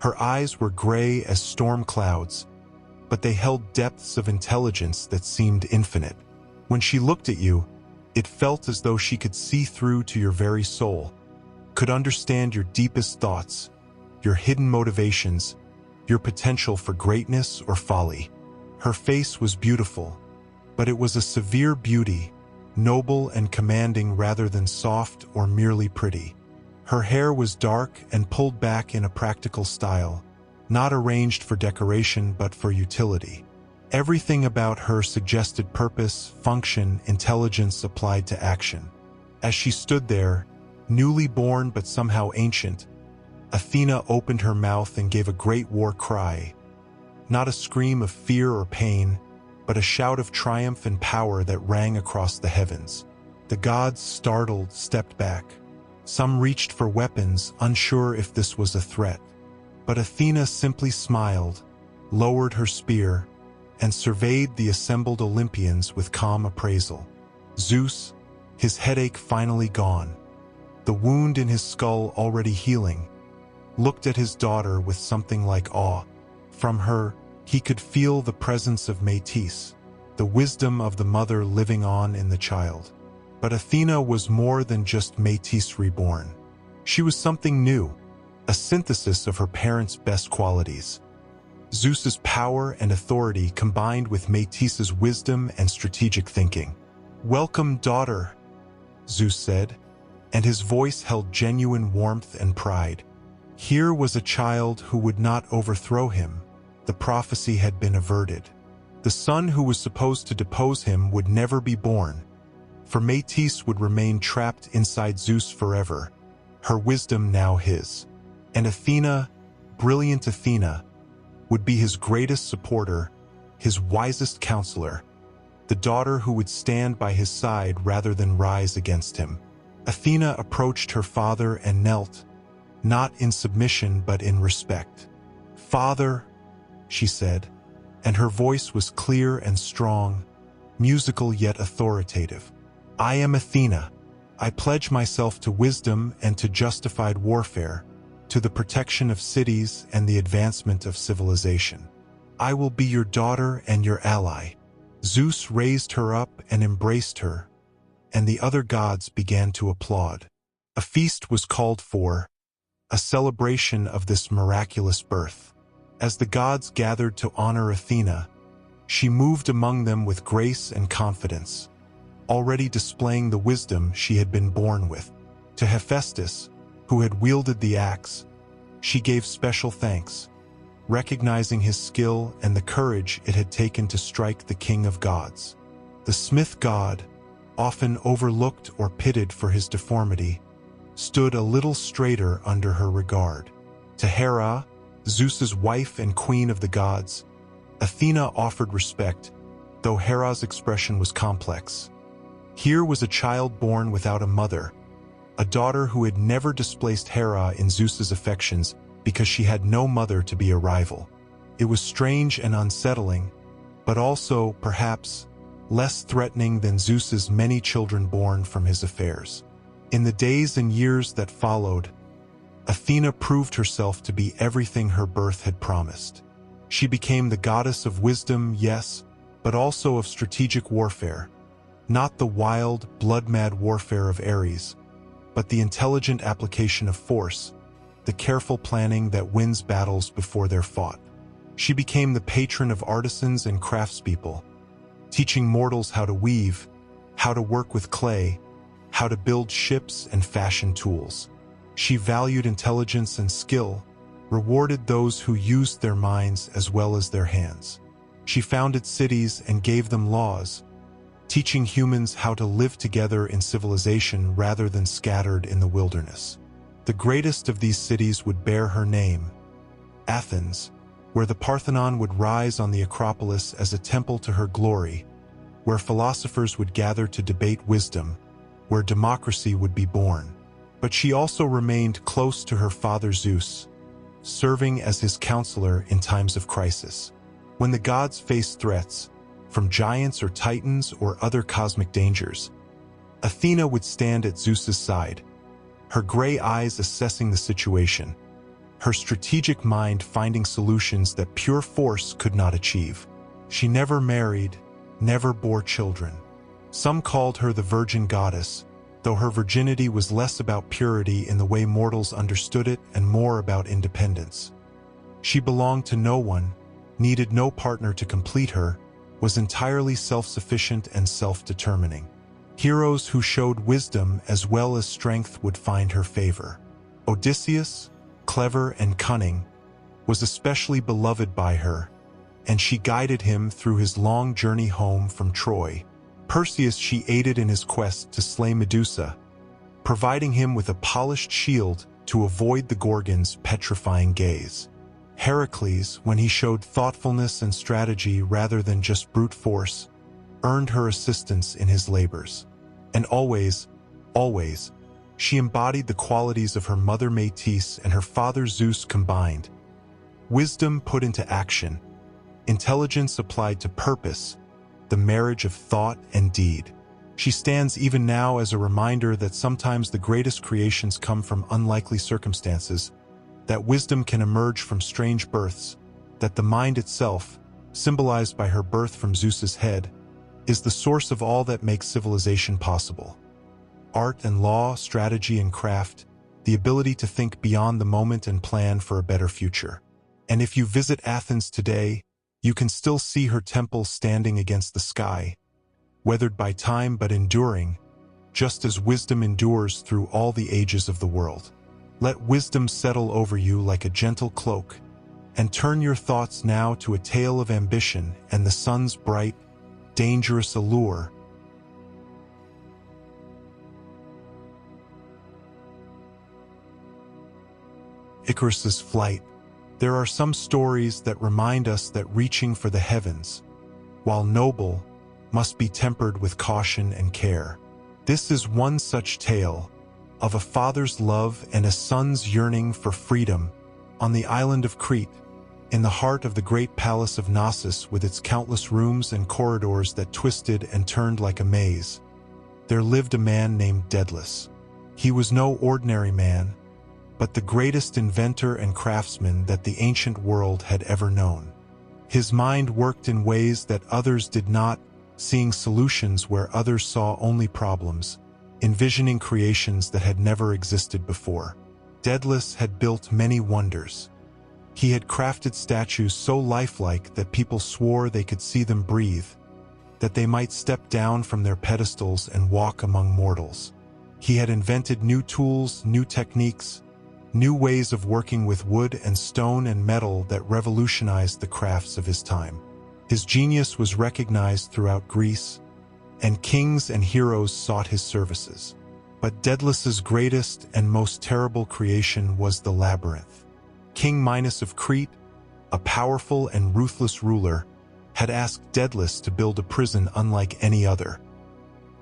Her eyes were gray as storm clouds, but they held depths of intelligence that seemed infinite. When she looked at you, it felt as though she could see through to your very soul, could understand your deepest thoughts, your hidden motivations, your potential for greatness or folly. Her face was beautiful, but it was a severe beauty, noble and commanding rather than soft or merely pretty. Her hair was dark and pulled back in a practical style, not arranged for decoration but for utility. Everything about her suggested purpose, function, intelligence applied to action. As she stood there, newly born but somehow ancient, Athena opened her mouth and gave a great war cry. Not a scream of fear or pain, but a shout of triumph and power that rang across the heavens. The gods, startled, stepped back. Some reached for weapons, unsure if this was a threat. But Athena simply smiled, lowered her spear, and surveyed the assembled Olympians with calm appraisal. Zeus, his headache finally gone, the wound in his skull already healing, looked at his daughter with something like awe. From her, he could feel the presence of Métis, the wisdom of the mother living on in the child. But Athena was more than just Métis reborn. She was something new, a synthesis of her parents' best qualities. Zeus's power and authority combined with Métis's wisdom and strategic thinking. "Welcome, daughter," Zeus said, and his voice held genuine warmth and pride. Here was a child who would not overthrow him. The prophecy had been averted. The son who was supposed to depose him would never be born, for Métis would remain trapped inside Zeus forever, her wisdom now his. And Athena, brilliant Athena, would be his greatest supporter, his wisest counselor, the daughter who would stand by his side rather than rise against him. Athena approached her father and knelt, not in submission but in respect. "Father," she said, and her voice was clear and strong, musical yet authoritative. "I am Athena. I pledge myself to wisdom and to justified warfare, to the protection of cities and the advancement of civilization. I will be your daughter and your ally." Zeus raised her up and embraced her, and the other gods began to applaud. A feast was called for, a celebration of this miraculous birth. As the gods gathered to honor Athena, she moved among them with grace and confidence, already displaying the wisdom she had been born with. To Hephaestus, who had wielded the axe, she gave special thanks, recognizing his skill and the courage it had taken to strike the king of gods. The smith god, often overlooked or pitied for his deformity, stood a little straighter under her regard. To Hera, Zeus's wife and queen of the gods, Athena offered respect, though Hera's expression was complex. Here was a child born without a mother, a daughter who had never displaced Hera in Zeus's affections because she had no mother to be a rival. It was strange and unsettling, but also, perhaps, less threatening than Zeus's many children born from his affairs. In the days and years that followed, Athena proved herself to be everything her birth had promised. She became the goddess of wisdom, yes, but also of strategic warfare, not the wild, blood-mad warfare of Ares, but the intelligent application of force, the careful planning that wins battles before they're fought. She became the patron of artisans and craftspeople, teaching mortals how to weave, how to work with clay, how to build ships and fashion tools. She valued intelligence and skill, rewarded those who used their minds as well as their hands. She founded cities and gave them laws, teaching humans how to live together in civilization rather than scattered in the wilderness. The greatest of these cities would bear her name, Athens, where the Parthenon would rise on the Acropolis as a temple to her glory, where philosophers would gather to debate wisdom, where democracy would be born. But she also remained close to her father Zeus, serving as his counselor in times of crisis. When the gods faced threats, from giants or titans or other cosmic dangers, Athena would stand at Zeus's side, her gray eyes assessing the situation, her strategic mind finding solutions that pure force could not achieve. She never married, never bore children. Some called her the virgin goddess, though her virginity was less about purity in the way mortals understood it and more about independence. She belonged to no one, needed no partner to complete her, was entirely self-sufficient and self-determining. Heroes who showed wisdom as well as strength would find her favor. Odysseus, clever and cunning, was especially beloved by her, and she guided him through his long journey home from Troy. Perseus she aided in his quest to slay Medusa, providing him with a polished shield to avoid the Gorgon's petrifying gaze. Heracles, when he showed thoughtfulness and strategy rather than just brute force, earned her assistance in his labors. And always, she embodied the qualities of her mother Métis and her father Zeus combined. Wisdom put into action, intelligence applied to purpose, the marriage of thought and deed. She stands even now as a reminder that sometimes the greatest creations come from unlikely circumstances, that wisdom can emerge from strange births, that the mind itself, symbolized by her birth from Zeus's head, is the source of all that makes civilization possible. Art and law, strategy and craft, the ability to think beyond the moment and plan for a better future. And if you visit Athens today, you can still see her temple standing against the sky, weathered by time but enduring, just as wisdom endures through all the ages of the world. Let wisdom settle over you like a gentle cloak, and turn your thoughts now to a tale of ambition and the sun's bright, dangerous allure. Icarus's flight. There are some stories that remind us that reaching for the heavens, while noble, must be tempered with caution and care. This is one such tale, of a father's love and a son's yearning for freedom, on the island of Crete, in the heart of the great palace of Narcissus with its countless rooms and corridors that twisted and turned like a maze. There lived a man named Daedalus. He was no ordinary man, but the greatest inventor and craftsman that the ancient world had ever known. His mind worked in ways that others did not, seeing solutions where others saw only problems, envisioning creations that had never existed before. Daedalus had built many wonders. He had crafted statues so lifelike that people swore they could see them breathe, that they might step down from their pedestals and walk among mortals. He had invented new tools, new techniques, new ways of working with wood and stone and metal that revolutionized the crafts of his time. His genius was recognized throughout Greece, and kings and heroes sought his services. But Daedalus's greatest and most terrible creation was the labyrinth. King Minos of Crete, a powerful and ruthless ruler, had asked Daedalus to build a prison unlike any other.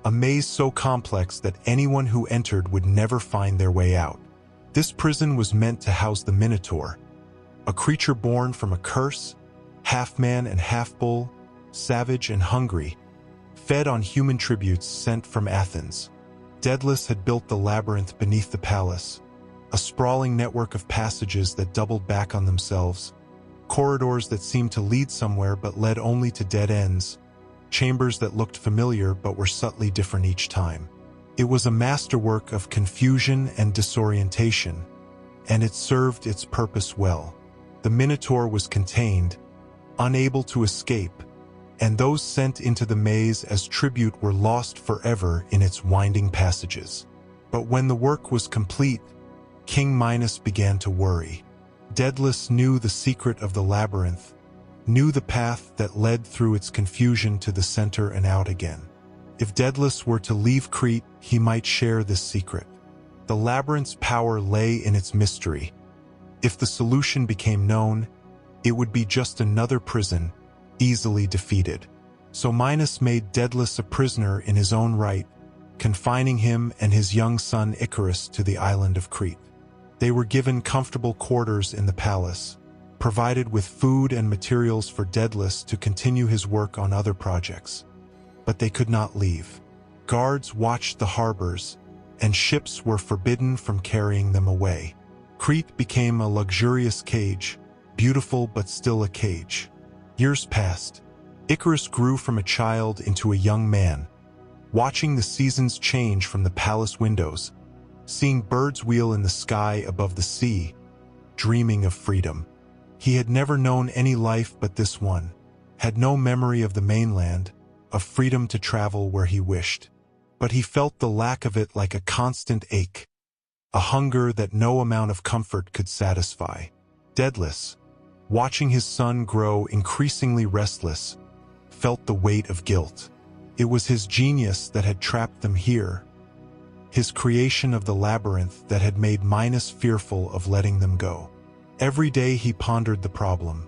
A maze so complex that anyone who entered would never find their way out. This prison was meant to house the Minotaur, a creature born from a curse, half man and half bull, savage and hungry, fed on human tributes sent from Athens. Daedalus had built the labyrinth beneath the palace, a sprawling network of passages that doubled back on themselves, corridors that seemed to lead somewhere but led only to dead ends, chambers that looked familiar but were subtly different each time. It was a masterwork of confusion and disorientation, and it served its purpose well. The Minotaur was contained, unable to escape, and those sent into the maze as tribute were lost forever in its winding passages. But when the work was complete, King Minos began to worry. Daedalus knew the secret of the labyrinth, knew the path that led through its confusion to the center and out again. If Daedalus were to leave Crete, he might share this secret. The labyrinth's power lay in its mystery. If the solution became known, it would be just another prison, easily defeated. So Minos made Daedalus a prisoner in his own right, confining him and his young son Icarus to the island of Crete. They were given comfortable quarters in the palace, provided with food and materials for Daedalus to continue his work on other projects. But they could not leave. Guards watched the harbors, and ships were forbidden from carrying them away. Crete became a luxurious cage, beautiful but still a cage. Years passed. Icarus grew from a child into a young man, watching the seasons change from the palace windows, seeing birds wheel in the sky above the sea, dreaming of freedom. He had never known any life but this one, had no memory of the mainland, of freedom to travel where he wished. But he felt the lack of it like a constant ache, a hunger that no amount of comfort could satisfy. Daedalus, watching his son grow increasingly restless, felt the weight of guilt. It was his genius that had trapped them here, his creation of the labyrinth that had made Minos fearful of letting them go. Every day he pondered the problem: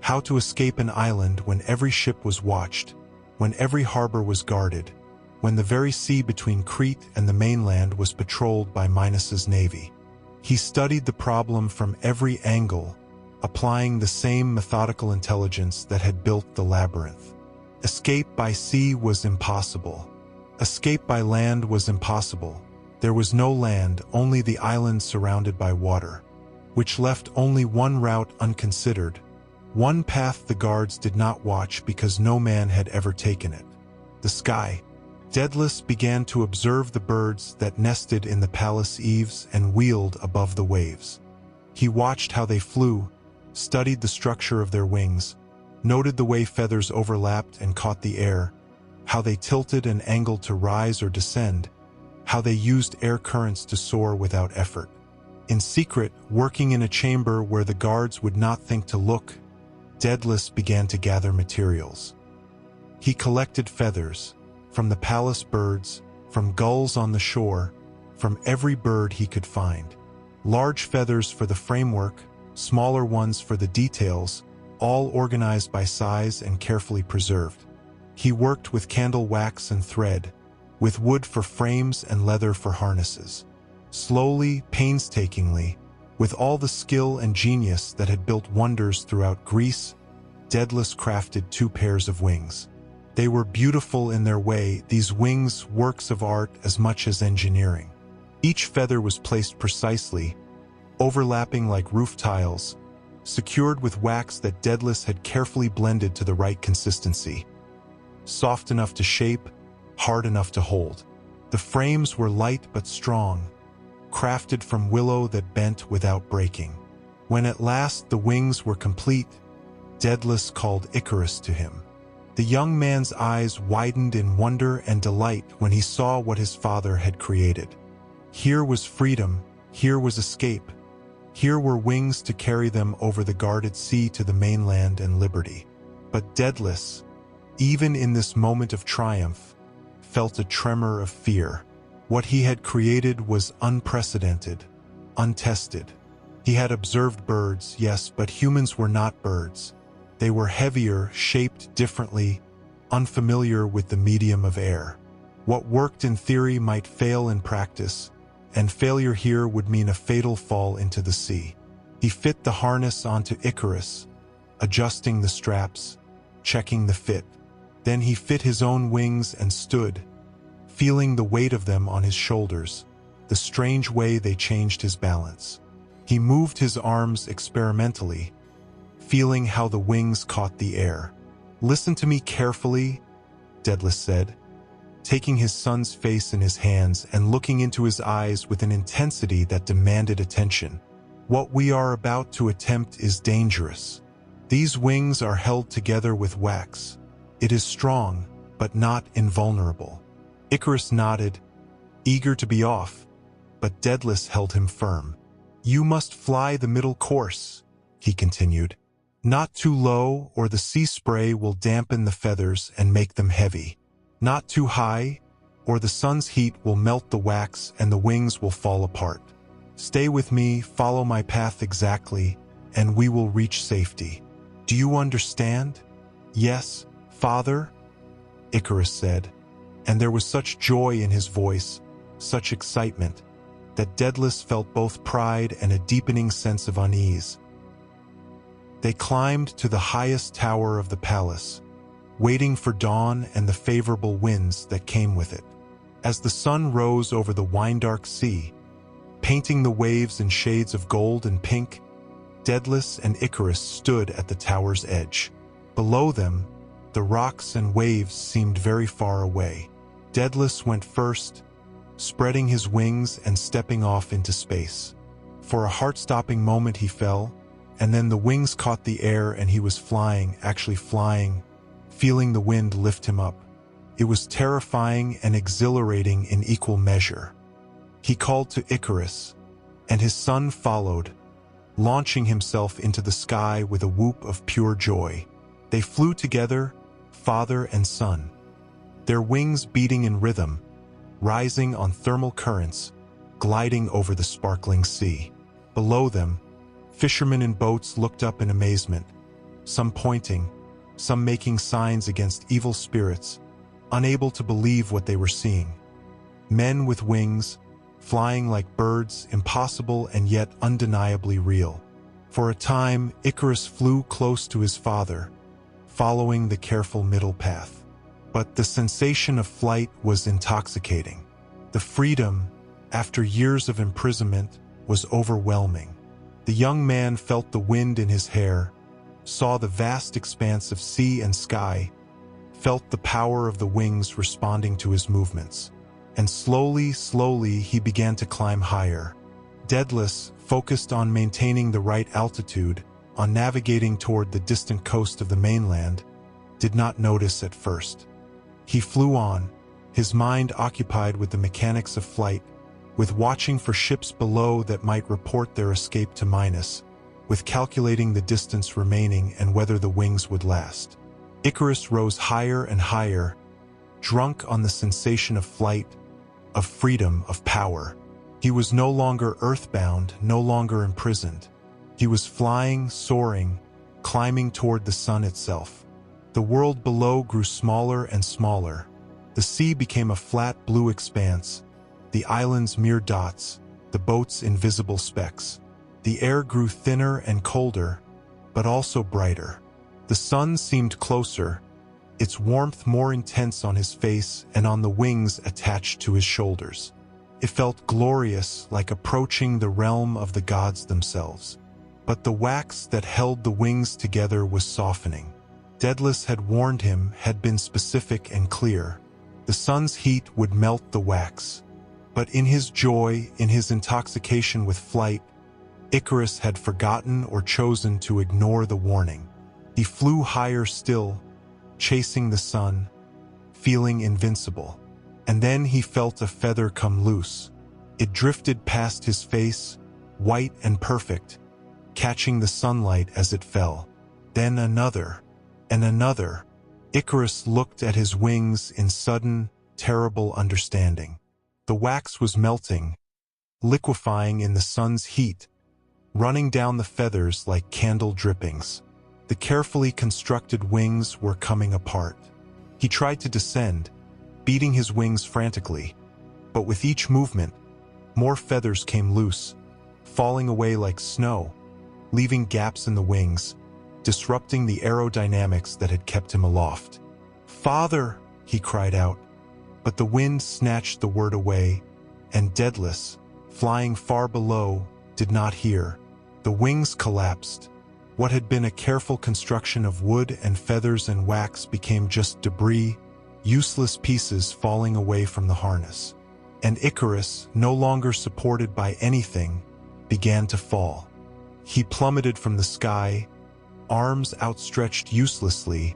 how to escape an island when every ship was watched, when every harbor was guarded, when the very sea between Crete and the mainland was patrolled by Minos's navy. He studied the problem from every angle, applying the same methodical intelligence that had built the labyrinth. Escape by sea was impossible. Escape by land was impossible. There was no land, only the island surrounded by water, which left only one route unconsidered, one path the guards did not watch because no man had ever taken it: the sky. Daedalus began to observe the birds that nested in the palace eaves and wheeled above the waves. He watched how they flew, studied the structure of their wings, noted the way feathers overlapped and caught the air, how they tilted and angled to rise or descend, how they used air currents to soar without effort. In secret, working in a chamber where the guards would not think to look, Daedalus began to gather materials. He collected feathers, from the palace birds, from gulls on the shore, from every bird he could find. Large feathers for the framework, smaller ones for the details, all organized by size and carefully preserved. He worked with candle wax and thread, with wood for frames and leather for harnesses. Slowly, painstakingly, with all the skill and genius that had built wonders throughout Greece, Daedalus crafted 2 pairs of wings. They were beautiful in their way, these wings works of art as much as engineering. Each feather was placed precisely, overlapping like roof tiles, secured with wax that Daedalus had carefully blended to the right consistency. Soft enough to shape, hard enough to hold. The frames were light but strong, crafted from willow that bent without breaking. When at last the wings were complete, Daedalus called Icarus to him. The young man's eyes widened in wonder and delight when he saw what his father had created. Here was freedom, here was escape, here were wings to carry them over the guarded sea to the mainland and liberty. But Daedalus, even in this moment of triumph, felt a tremor of fear. What he had created was unprecedented, untested. He had observed birds, yes, but humans were not birds. They were heavier, shaped differently, unfamiliar with the medium of air. What worked in theory might fail in practice, and failure here would mean a fatal fall into the sea. He fit the harness onto Icarus, adjusting the straps, checking the fit. Then he fit his own wings and stood, feeling the weight of them on his shoulders, the strange way they changed his balance. He moved his arms experimentally, feeling how the wings caught the air. "Listen to me carefully," Daedalus said, taking his son's face in his hands and looking into his eyes with an intensity that demanded attention. "What we are about to attempt is dangerous. These wings are held together with wax. It is strong, but not invulnerable." Icarus nodded, eager to be off, but Daedalus held him firm. "You must fly the middle course," he continued. "Not too low, or the sea spray will dampen the feathers and make them heavy. Not too high, or the sun's heat will melt the wax and the wings will fall apart. Stay with me, follow my path exactly, and we will reach safety. Do you understand?" "Yes, Father," Icarus said, and there was such joy in his voice, such excitement, that Daedalus felt both pride and a deepening sense of unease. They climbed to the highest tower of the palace, waiting for dawn and the favorable winds that came with it. As the sun rose over the wine-dark sea, painting the waves in shades of gold and pink, Daedalus and Icarus stood at the tower's edge. Below them, the rocks and waves seemed very far away. Daedalus went first, spreading his wings and stepping off into space. For a heart-stopping moment he fell, and then the wings caught the air and he was flying, actually flying, feeling the wind lift him up. It was terrifying and exhilarating in equal measure. He called to Icarus, and his son followed, launching himself into the sky with a whoop of pure joy. They flew together, father and son, their wings beating in rhythm, rising on thermal currents, gliding over the sparkling sea. Below them, fishermen in boats looked up in amazement, some pointing, some making signs against evil spirits, unable to believe what they were seeing. Men with wings, flying like birds, impossible and yet undeniably real. For a time, Icarus flew close to his father, following the careful middle path. But the sensation of flight was intoxicating. The freedom, after years of imprisonment, was overwhelming. The young man felt the wind in his hair, saw the vast expanse of sea and sky, felt the power of the wings responding to his movements. And slowly, slowly, he began to climb higher. Daedalus, focused on maintaining the right altitude, on navigating toward the distant coast of the mainland, did not notice at first. He flew on, his mind occupied with the mechanics of flight, with watching for ships below that might report their escape to Minos, with calculating the distance remaining and whether the wings would last. Icarus rose higher and higher, drunk on the sensation of flight, of freedom, of power. He was no longer earthbound, no longer imprisoned. He was flying, soaring, climbing toward the sun itself. The world below grew smaller and smaller. The sea became a flat blue expanse, the islands mere dots, the boats invisible specks. The air grew thinner and colder, but also brighter. The sun seemed closer, its warmth more intense on his face and on the wings attached to his shoulders. It felt glorious, like approaching the realm of the gods themselves. But the wax that held the wings together was softening. Daedalus had warned him, had been specific and clear. The sun's heat would melt the wax. But in his joy, in his intoxication with flight, Icarus had forgotten or chosen to ignore the warning. He flew higher still, chasing the sun, feeling invincible. And then he felt a feather come loose. It drifted past his face, white and perfect, catching the sunlight as it fell. Then another, and another. Icarus looked at his wings in sudden, terrible understanding. The wax was melting, liquefying in the sun's heat, running down the feathers like candle drippings. The carefully constructed wings were coming apart. He tried to descend, beating his wings frantically, but with each movement, more feathers came loose, falling away like snow, leaving gaps in the wings, disrupting the aerodynamics that had kept him aloft. "Father!" he cried out, but the wind snatched the word away, and Daedalus, flying far below, did not hear. The wings collapsed. What had been a careful construction of wood and feathers and wax became just debris, useless pieces falling away from the harness. And Icarus, no longer supported by anything, began to fall. He plummeted from the sky, arms outstretched uselessly,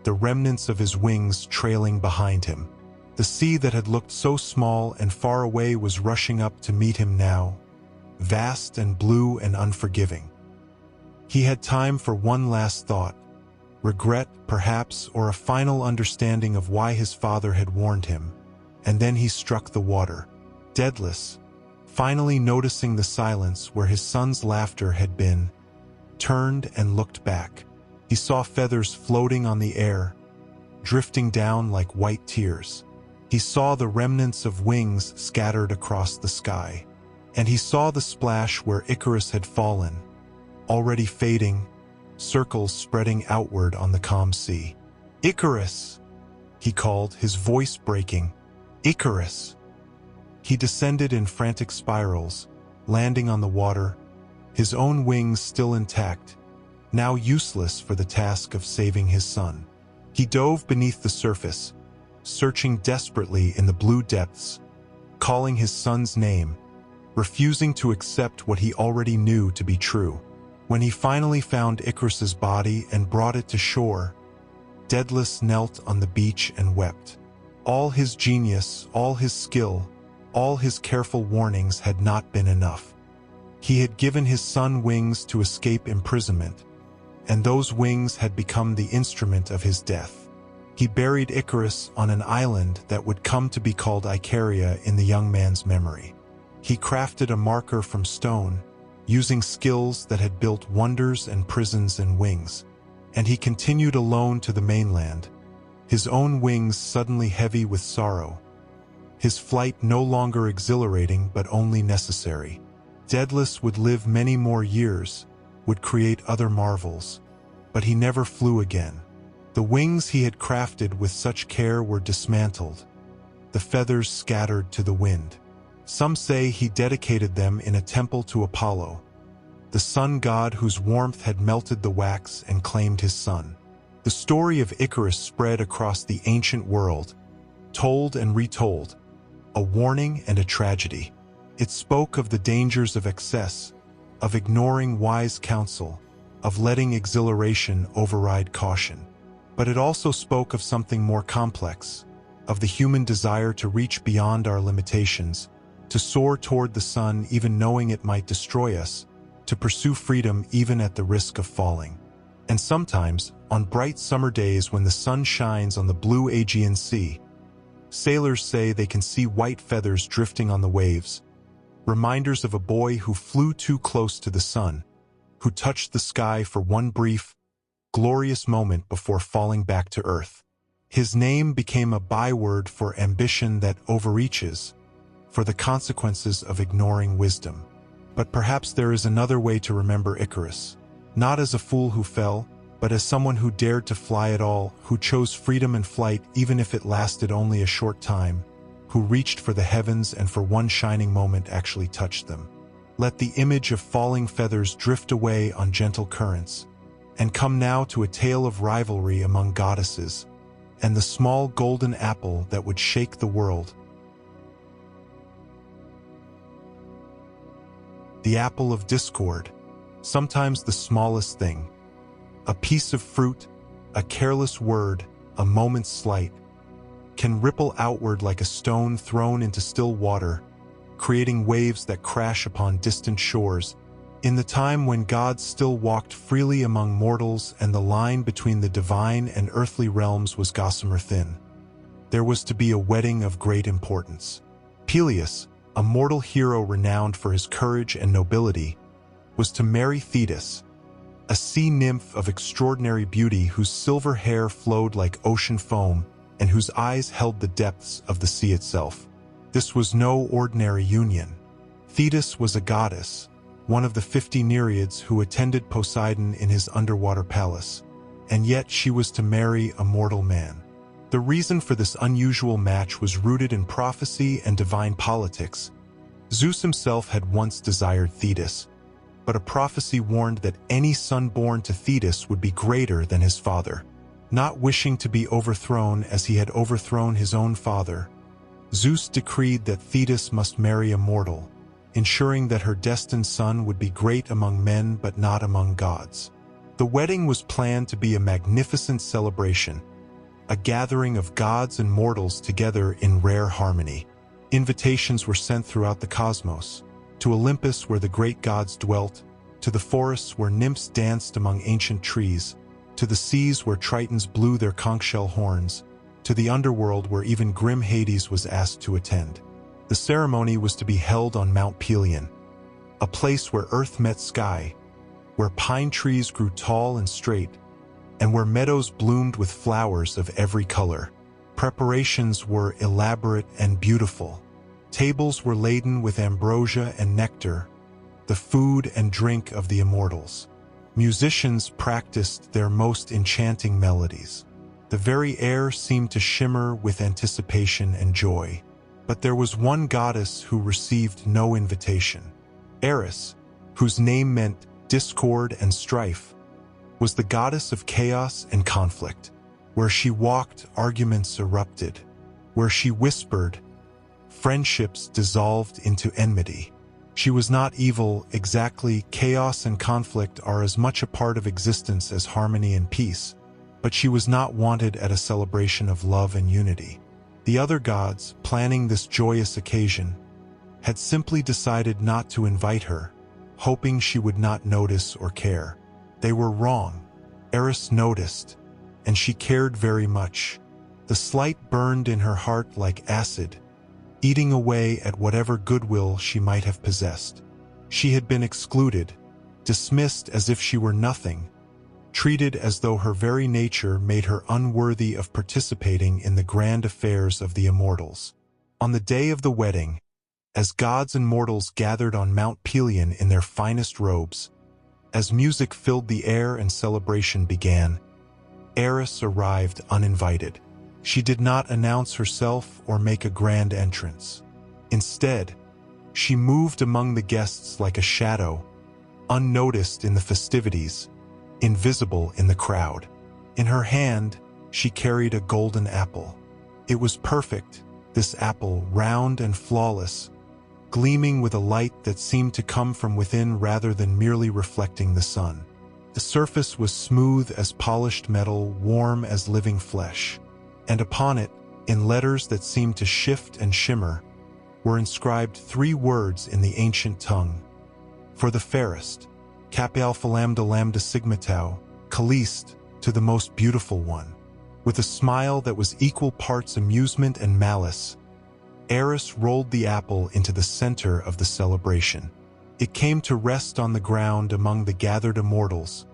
the remnants of his wings trailing behind him. The sea that had looked so small and far away was rushing up to meet him now, vast and blue and unforgiving. He had time for one last thought, regret, perhaps, or a final understanding of why his father had warned him, and then he struck the water. Daedalus, finally noticing the silence where his son's laughter had been, turned and looked back. He saw feathers floating on the air, drifting down like white tears. He saw the remnants of wings scattered across the sky, and he saw the splash where Icarus had fallen, already fading, circles spreading outward on the calm sea. "Icarus!" he called, his voice breaking. "Icarus!" He descended in frantic spirals, landing on the water, his own wings still intact, now useless for the task of saving his son. He dove beneath the surface, searching desperately in the blue depths, calling his son's name, refusing to accept what he already knew to be true. When he finally found Icarus's body and brought it to shore, Daedalus knelt on the beach and wept. All his genius, all his skill, all his careful warnings had not been enough. He had given his son wings to escape imprisonment, and those wings had become the instrument of his death. He buried Icarus on an island that would come to be called Icaria in the young man's memory. He crafted a marker from stone, using skills that had built wonders and prisons and wings, and he continued alone to the mainland, his own wings suddenly heavy with sorrow, his flight no longer exhilarating but only necessary. Daedalus would live many more years, would create other marvels, but he never flew again. The wings he had crafted with such care were dismantled, the feathers scattered to the wind. Some say he dedicated them in a temple to Apollo, the sun god whose warmth had melted the wax and claimed his son. The story of Icarus spread across the ancient world, told and retold, a warning and a tragedy. It spoke of the dangers of excess, of ignoring wise counsel, of letting exhilaration override caution. But it also spoke of something more complex, of the human desire to reach beyond our limitations, to soar toward the sun even knowing it might destroy us, to pursue freedom even at the risk of falling. And sometimes, on bright summer days when the sun shines on the blue Aegean Sea, sailors say they can see white feathers drifting on the waves, reminders of a boy who flew too close to the sun, who touched the sky for one brief, glorious moment before falling back to earth. His name became a byword for ambition that overreaches, for the consequences of ignoring wisdom. But perhaps there is another way to remember Icarus, not as a fool who fell, but as someone who dared to fly at all, who chose freedom and flight even if it lasted only a short time, who reached for the heavens and for one shining moment actually touched them. Let the image of falling feathers drift away on gentle currents, and come now to a tale of rivalry among goddesses, and the small golden apple that would shake the world. The apple of discord, sometimes the smallest thing. A piece of fruit, a careless word, a moment's slight, can ripple outward like a stone thrown into still water, creating waves that crash upon distant shores. In the time when gods still walked freely among mortals and the line between the divine and earthly realms was gossamer thin, there was to be a wedding of great importance. Peleus, a mortal hero renowned for his courage and nobility, was to marry Thetis, a sea nymph of extraordinary beauty whose silver hair flowed like ocean foam and whose eyes held the depths of the sea itself. This was no ordinary union. Thetis was a goddess, one of the 50 Nereids who attended Poseidon in his underwater palace, and yet she was to marry a mortal man. The reason for this unusual match was rooted in prophecy and divine politics. Zeus himself had once desired Thetis, but a prophecy warned that any son born to Thetis would be greater than his father. Not wishing to be overthrown as he had overthrown his own father, Zeus decreed that Thetis must marry a mortal, ensuring that her destined son would be great among men but not among gods. The wedding was planned to be a magnificent celebration, a gathering of gods and mortals together in rare harmony. Invitations were sent throughout the cosmos, to Olympus where the great gods dwelt, to the forests where nymphs danced among ancient trees, to the seas where Tritons blew their conch-shell horns, to the underworld where even grim Hades was asked to attend. The ceremony was to be held on Mount Pelion, a place where earth met sky, where pine trees grew tall and straight, and where meadows bloomed with flowers of every color. Preparations were elaborate and beautiful. Tables were laden with ambrosia and nectar, the food and drink of the immortals. Musicians practiced their most enchanting melodies. The very air seemed to shimmer with anticipation and joy. But there was one goddess who received no invitation. Eris, whose name meant discord and strife, was the goddess of chaos and conflict. Where she walked, arguments erupted. Where she whispered, friendships dissolved into enmity. She was not evil exactly. Chaos and conflict are as much a part of existence as harmony and peace, but she was not wanted at a celebration of love and unity. The other gods, planning this joyous occasion, had simply decided not to invite her, hoping she would not notice or care. They were wrong. Eris noticed, and she cared very much. The slight burned in her heart like acid, eating away at whatever goodwill she might have possessed. She had been excluded, dismissed as if she were nothing, treated as though her very nature made her unworthy of participating in the grand affairs of the immortals. On the day of the wedding, as gods and mortals gathered on Mount Pelion in their finest robes, as music filled the air and celebration began, Eris arrived uninvited. She did not announce herself or make a grand entrance. Instead, she moved among the guests like a shadow, unnoticed in the festivities, invisible in the crowd. In her hand, she carried a golden apple. It was perfect, this apple, round and flawless, gleaming with a light that seemed to come from within rather than merely reflecting the sun. The surface was smooth as polished metal, warm as living flesh, and upon it, in letters that seemed to shift and shimmer, were inscribed 3 words in the ancient tongue. For the fairest, Kappa Alpha Lambda Lambda Sigma Tau, Caliste, to the most beautiful one. With a smile that was equal parts amusement and malice, Eris rolled the apple into the center of the celebration. It came to rest on the ground among the gathered immortals,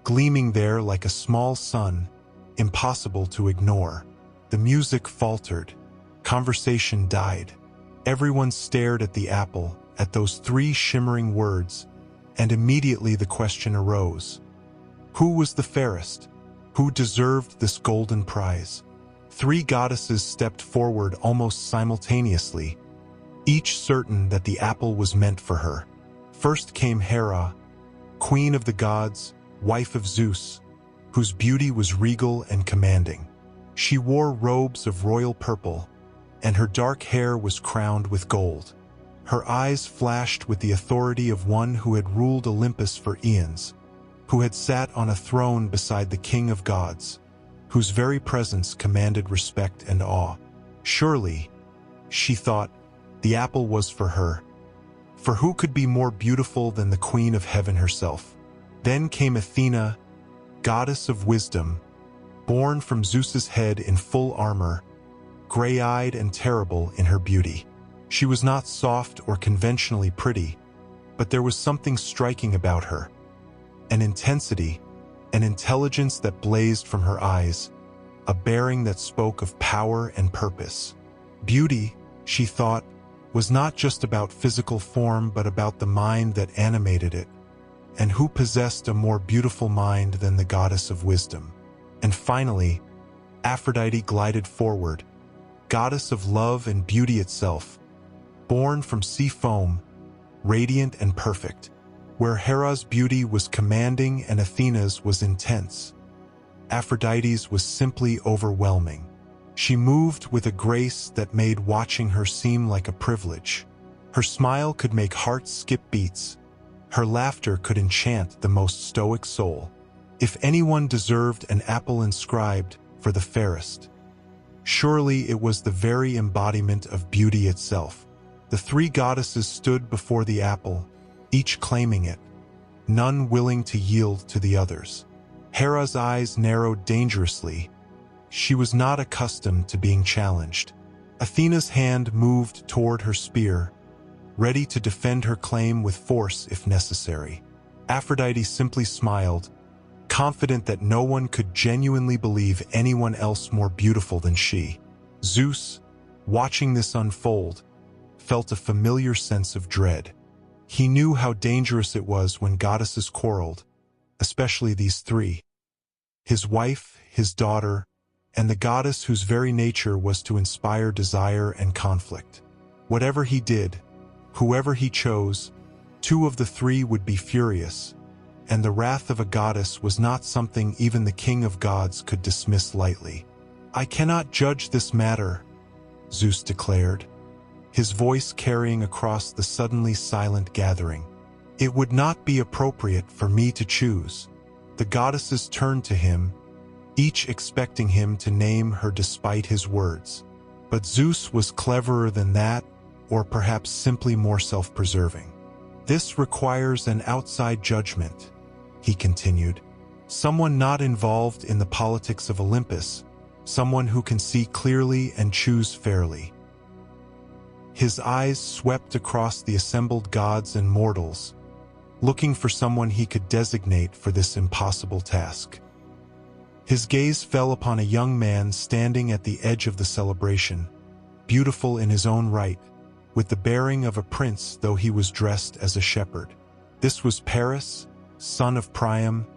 gleaming there like a small sun, impossible to ignore. The music faltered. Conversation died. Everyone stared at the apple, at those 3 shimmering words, and immediately the question arose. Who was the fairest? Who deserved this golden prize? 3 goddesses stepped forward almost simultaneously, each certain that the apple was meant for her. First came Hera, queen of the gods, wife of Zeus, whose beauty was regal and commanding. She wore robes of royal purple, and her dark hair was crowned with gold. Her eyes flashed with the authority of one who had ruled Olympus for eons, who had sat on a throne beside the king of gods, whose very presence commanded respect and awe. Surely, she thought, the apple was for her. For who could be more beautiful than the queen of heaven herself? Then came Athena, goddess of wisdom, born from Zeus's head in full armor, gray-eyed and terrible in her beauty. She was not soft or conventionally pretty, but there was something striking about her. An intensity, an intelligence that blazed from her eyes, a bearing that spoke of power and purpose. Beauty, she thought, was not just about physical form but about the mind that animated it. And who possessed a more beautiful mind than the goddess of wisdom? And finally, Aphrodite glided forward, goddess of love and beauty itself, born from sea foam, radiant and perfect. Where Hera's beauty was commanding and Athena's was intense, Aphrodite's was simply overwhelming. She moved with a grace that made watching her seem like a privilege. Her smile could make hearts skip beats. Her laughter could enchant the most stoic soul. If anyone deserved an apple inscribed for the fairest, surely it was the very embodiment of beauty itself. The 3 goddesses stood before the apple, each claiming it, none willing to yield to the others. Hera's eyes narrowed dangerously. She was not accustomed to being challenged. Athena's hand moved toward her spear, ready to defend her claim with force if necessary. Aphrodite simply smiled, confident that no one could genuinely believe anyone else more beautiful than she. Zeus, watching this unfold, felt a familiar sense of dread. He knew how dangerous it was when goddesses quarreled, especially these 3. His wife, his daughter, and the goddess whose very nature was to inspire desire and conflict. Whatever he did, whoever he chose, 2 of the 3 would be furious, and the wrath of a goddess was not something even the king of gods could dismiss lightly. "I cannot judge this matter," Zeus declared, his voice carrying across the suddenly silent gathering. "It would not be appropriate for me to choose." The goddesses turned to him, each expecting him to name her despite his words. But Zeus was cleverer than that, or perhaps simply more self-preserving. "This requires an outside judgment," he continued. "Someone not involved in the politics of Olympus, someone who can see clearly and choose fairly." His eyes swept across the assembled gods and mortals, looking for someone he could designate for this impossible task. His gaze fell upon a young man standing at the edge of the celebration, beautiful in his own right, with the bearing of a prince though he was dressed as a shepherd. This was Paris, son of Priam,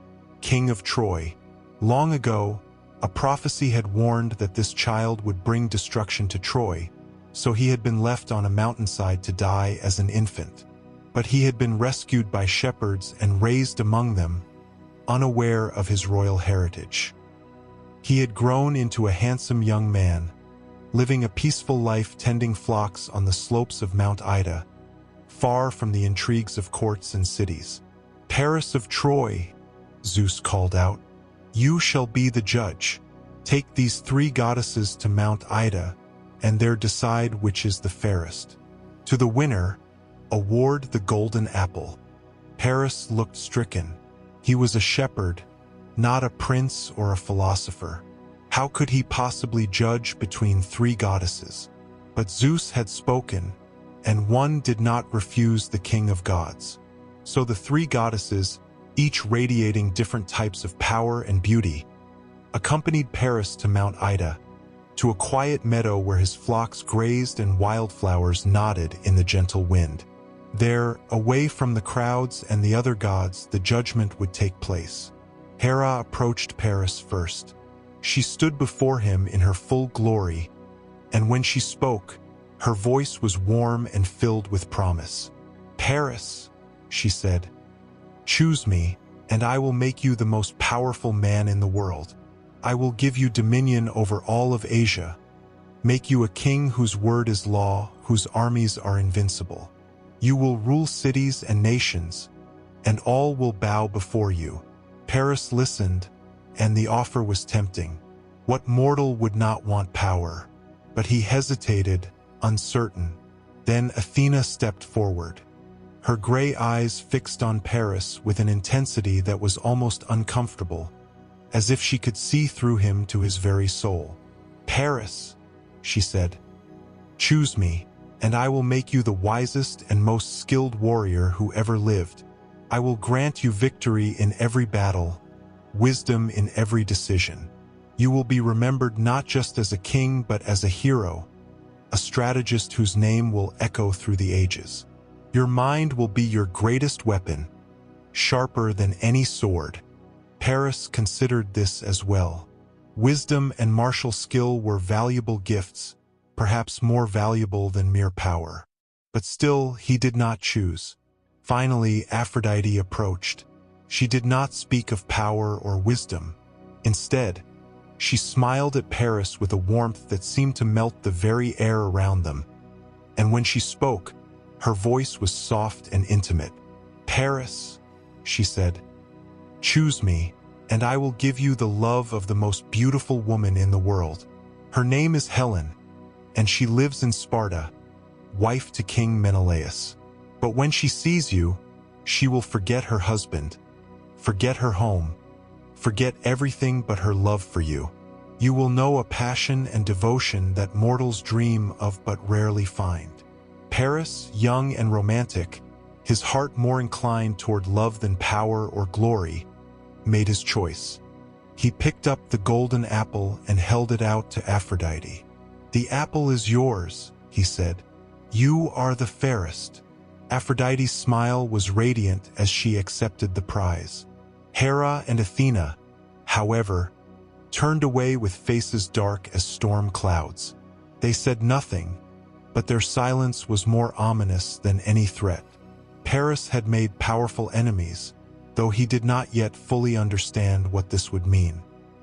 king of Troy. Long ago, a prophecy had warned that this child would bring destruction to Troy, so he had been left on a mountainside to die as an infant. But he had been rescued by shepherds and raised among them, unaware of his royal heritage. He had grown into a handsome young man, living a peaceful life tending flocks on the slopes of Mount Ida, far from the intrigues of courts and cities. "Paris of Troy," Zeus called out, "you shall be the judge. Take these 3 goddesses to Mount Ida, and there decide which is the fairest." To the winner, award the golden apple. Paris looked stricken. He was a shepherd, not a prince or a philosopher. How could he possibly judge between three goddesses? But Zeus had spoken, and one did not refuse the king of gods. So the three goddesses, each radiating different types of power and beauty, accompanied Paris to Mount Ida, to a quiet meadow where his flocks grazed and wildflowers nodded in the gentle wind. There, away from the crowds and the other gods, the judgment would take place. Hera approached Paris first. She stood before him in her full glory, and when she spoke, her voice was warm and filled with promise. "Paris," she said, "choose me, and I will make you the most powerful man in the world. I will give you dominion over all of Asia, make you a king whose word is law, whose armies are invincible. You will rule cities and nations, and all will bow before you." Paris listened, and the offer was tempting. What mortal would not want power? But he hesitated, uncertain. Then Athena stepped forward, her gray eyes fixed on Paris with an intensity that was almost uncomfortable, as if she could see through him to his very soul. "Paris," she said, "choose me, and I will make you the wisest and most skilled warrior who ever lived. I will grant you victory in every battle, wisdom in every decision. You will be remembered not just as a king but as a hero, a strategist whose name will echo through the ages. Your mind will be your greatest weapon, sharper than any sword." Paris considered this as well. Wisdom and martial skill were valuable gifts, perhaps more valuable than mere power. But still, he did not choose. Finally, Aphrodite approached. She did not speak of power or wisdom. Instead, she smiled at Paris with a warmth that seemed to melt the very air around them. And when she spoke, her voice was soft and intimate. "Paris," she said, "choose me, and I will give you the love of the most beautiful woman in the world. Her name is Helen, and she lives in Sparta, wife to King Menelaus. But when she sees you, she will forget her husband, forget her home, forget everything but her love for you. You will know a passion and devotion that mortals dream of but rarely find." Paris, young and romantic, his heart more inclined toward love than power or glory, made his choice. He picked up the golden apple and held it out to Aphrodite. "The apple is yours," he said. "You are the fairest." Aphrodite's smile was radiant as she accepted the prize. Hera and Athena, however, turned away with faces dark as storm clouds. They said nothing, but their silence was more ominous than any threat. Paris had made powerful enemies, though he did not yet fully understand what this would mean.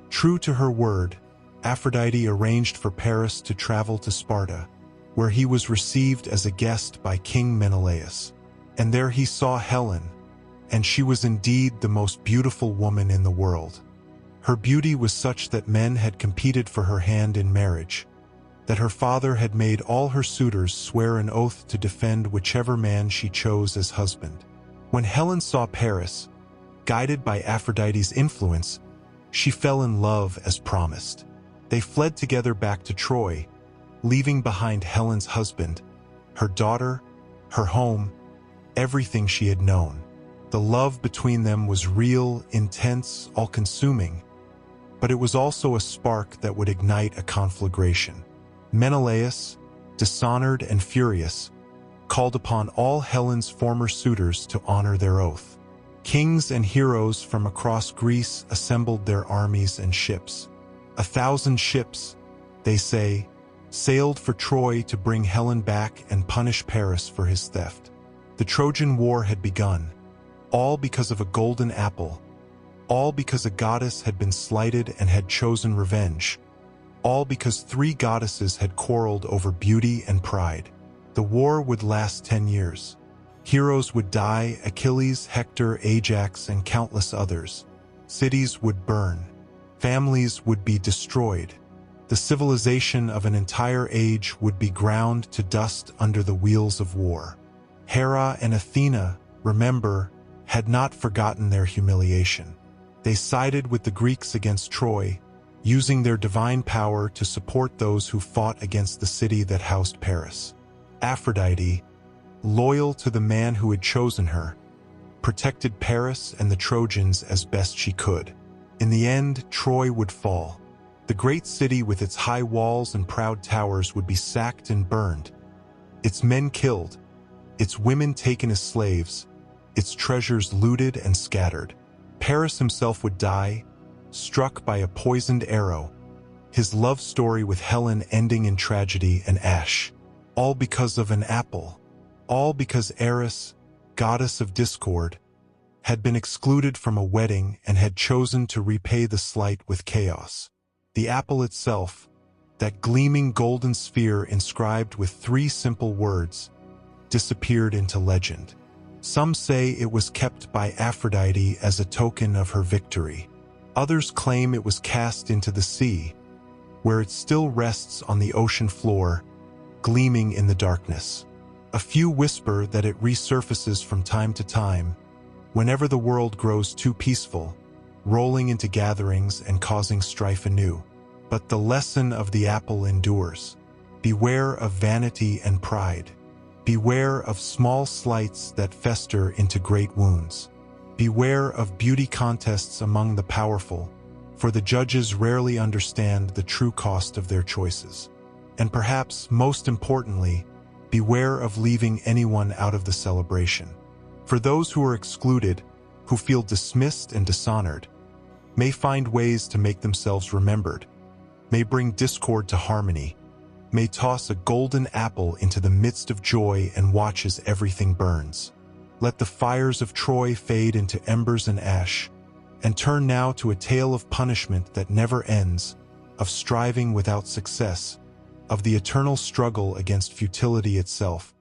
True to her word, Aphrodite arranged for Paris to travel to Sparta, where he was received as a guest by King Menelaus. And there he saw Helen, and she was indeed the most beautiful woman in the world. Her beauty was such that men had competed for her hand in marriage, that her father had made all her suitors swear an oath to defend whichever man she chose as husband. When Helen saw Paris, guided by Aphrodite's influence, she fell in love as promised. They fled together back to Troy, leaving behind Helen's husband, her daughter, her home, everything she had known. The love between them was real, intense, all-consuming, but it was also a spark that would ignite a conflagration. Menelaus, dishonored and furious, called upon all Helen's former suitors to honor their oath. Kings and heroes from across Greece assembled their armies and ships. 1,000 ships, they say, sailed for Troy to bring Helen back and punish Paris for his theft. The Trojan War had begun, all because of a golden apple, all because a goddess had been slighted and had chosen revenge, all because 3 goddesses had quarreled over beauty and pride. The war would last 10 years. Heroes would die, Achilles, Hector, Ajax, and countless others. Cities would burn. Families would be destroyed. The civilization of an entire age would be ground to dust under the wheels of war. Hera and Athena, remember, had not forgotten their humiliation. They sided with the Greeks against Troy, using their divine power to support those who fought against the city that housed Paris. Aphrodite, loyal to the man who had chosen her, protected Paris and the Trojans as best she could. In the end, Troy would fall. The great city with its high walls and proud towers would be sacked and burned, its men killed, its women taken as slaves, its treasures looted and scattered. Paris himself would die, struck by a poisoned arrow, his love story with Helen ending in tragedy and ash. All because of an apple. All because Eris, goddess of discord, had been excluded from a wedding and had chosen to repay the slight with chaos. The apple itself, that gleaming golden sphere inscribed with 3 simple words, disappeared into legend. Some say it was kept by Aphrodite as a token of her victory. Others claim it was cast into the sea, where it still rests on the ocean floor, gleaming in the darkness. A few whisper that it resurfaces from time to time, whenever the world grows too peaceful, rolling into gatherings and causing strife anew. But the lesson of the apple endures. Beware of vanity and pride. Beware of small slights that fester into great wounds. Beware of beauty contests among the powerful, for the judges rarely understand the true cost of their choices. And perhaps most importantly, beware of leaving anyone out of the celebration. For those who are excluded, who feel dismissed and dishonored, may find ways to make themselves remembered, may bring discord to harmony, may toss a golden apple into the midst of joy and watch as everything burns. Let the fires of Troy fade into embers and ash, and turn now to a tale of punishment that never ends, of striving without success, of the eternal struggle against futility itself.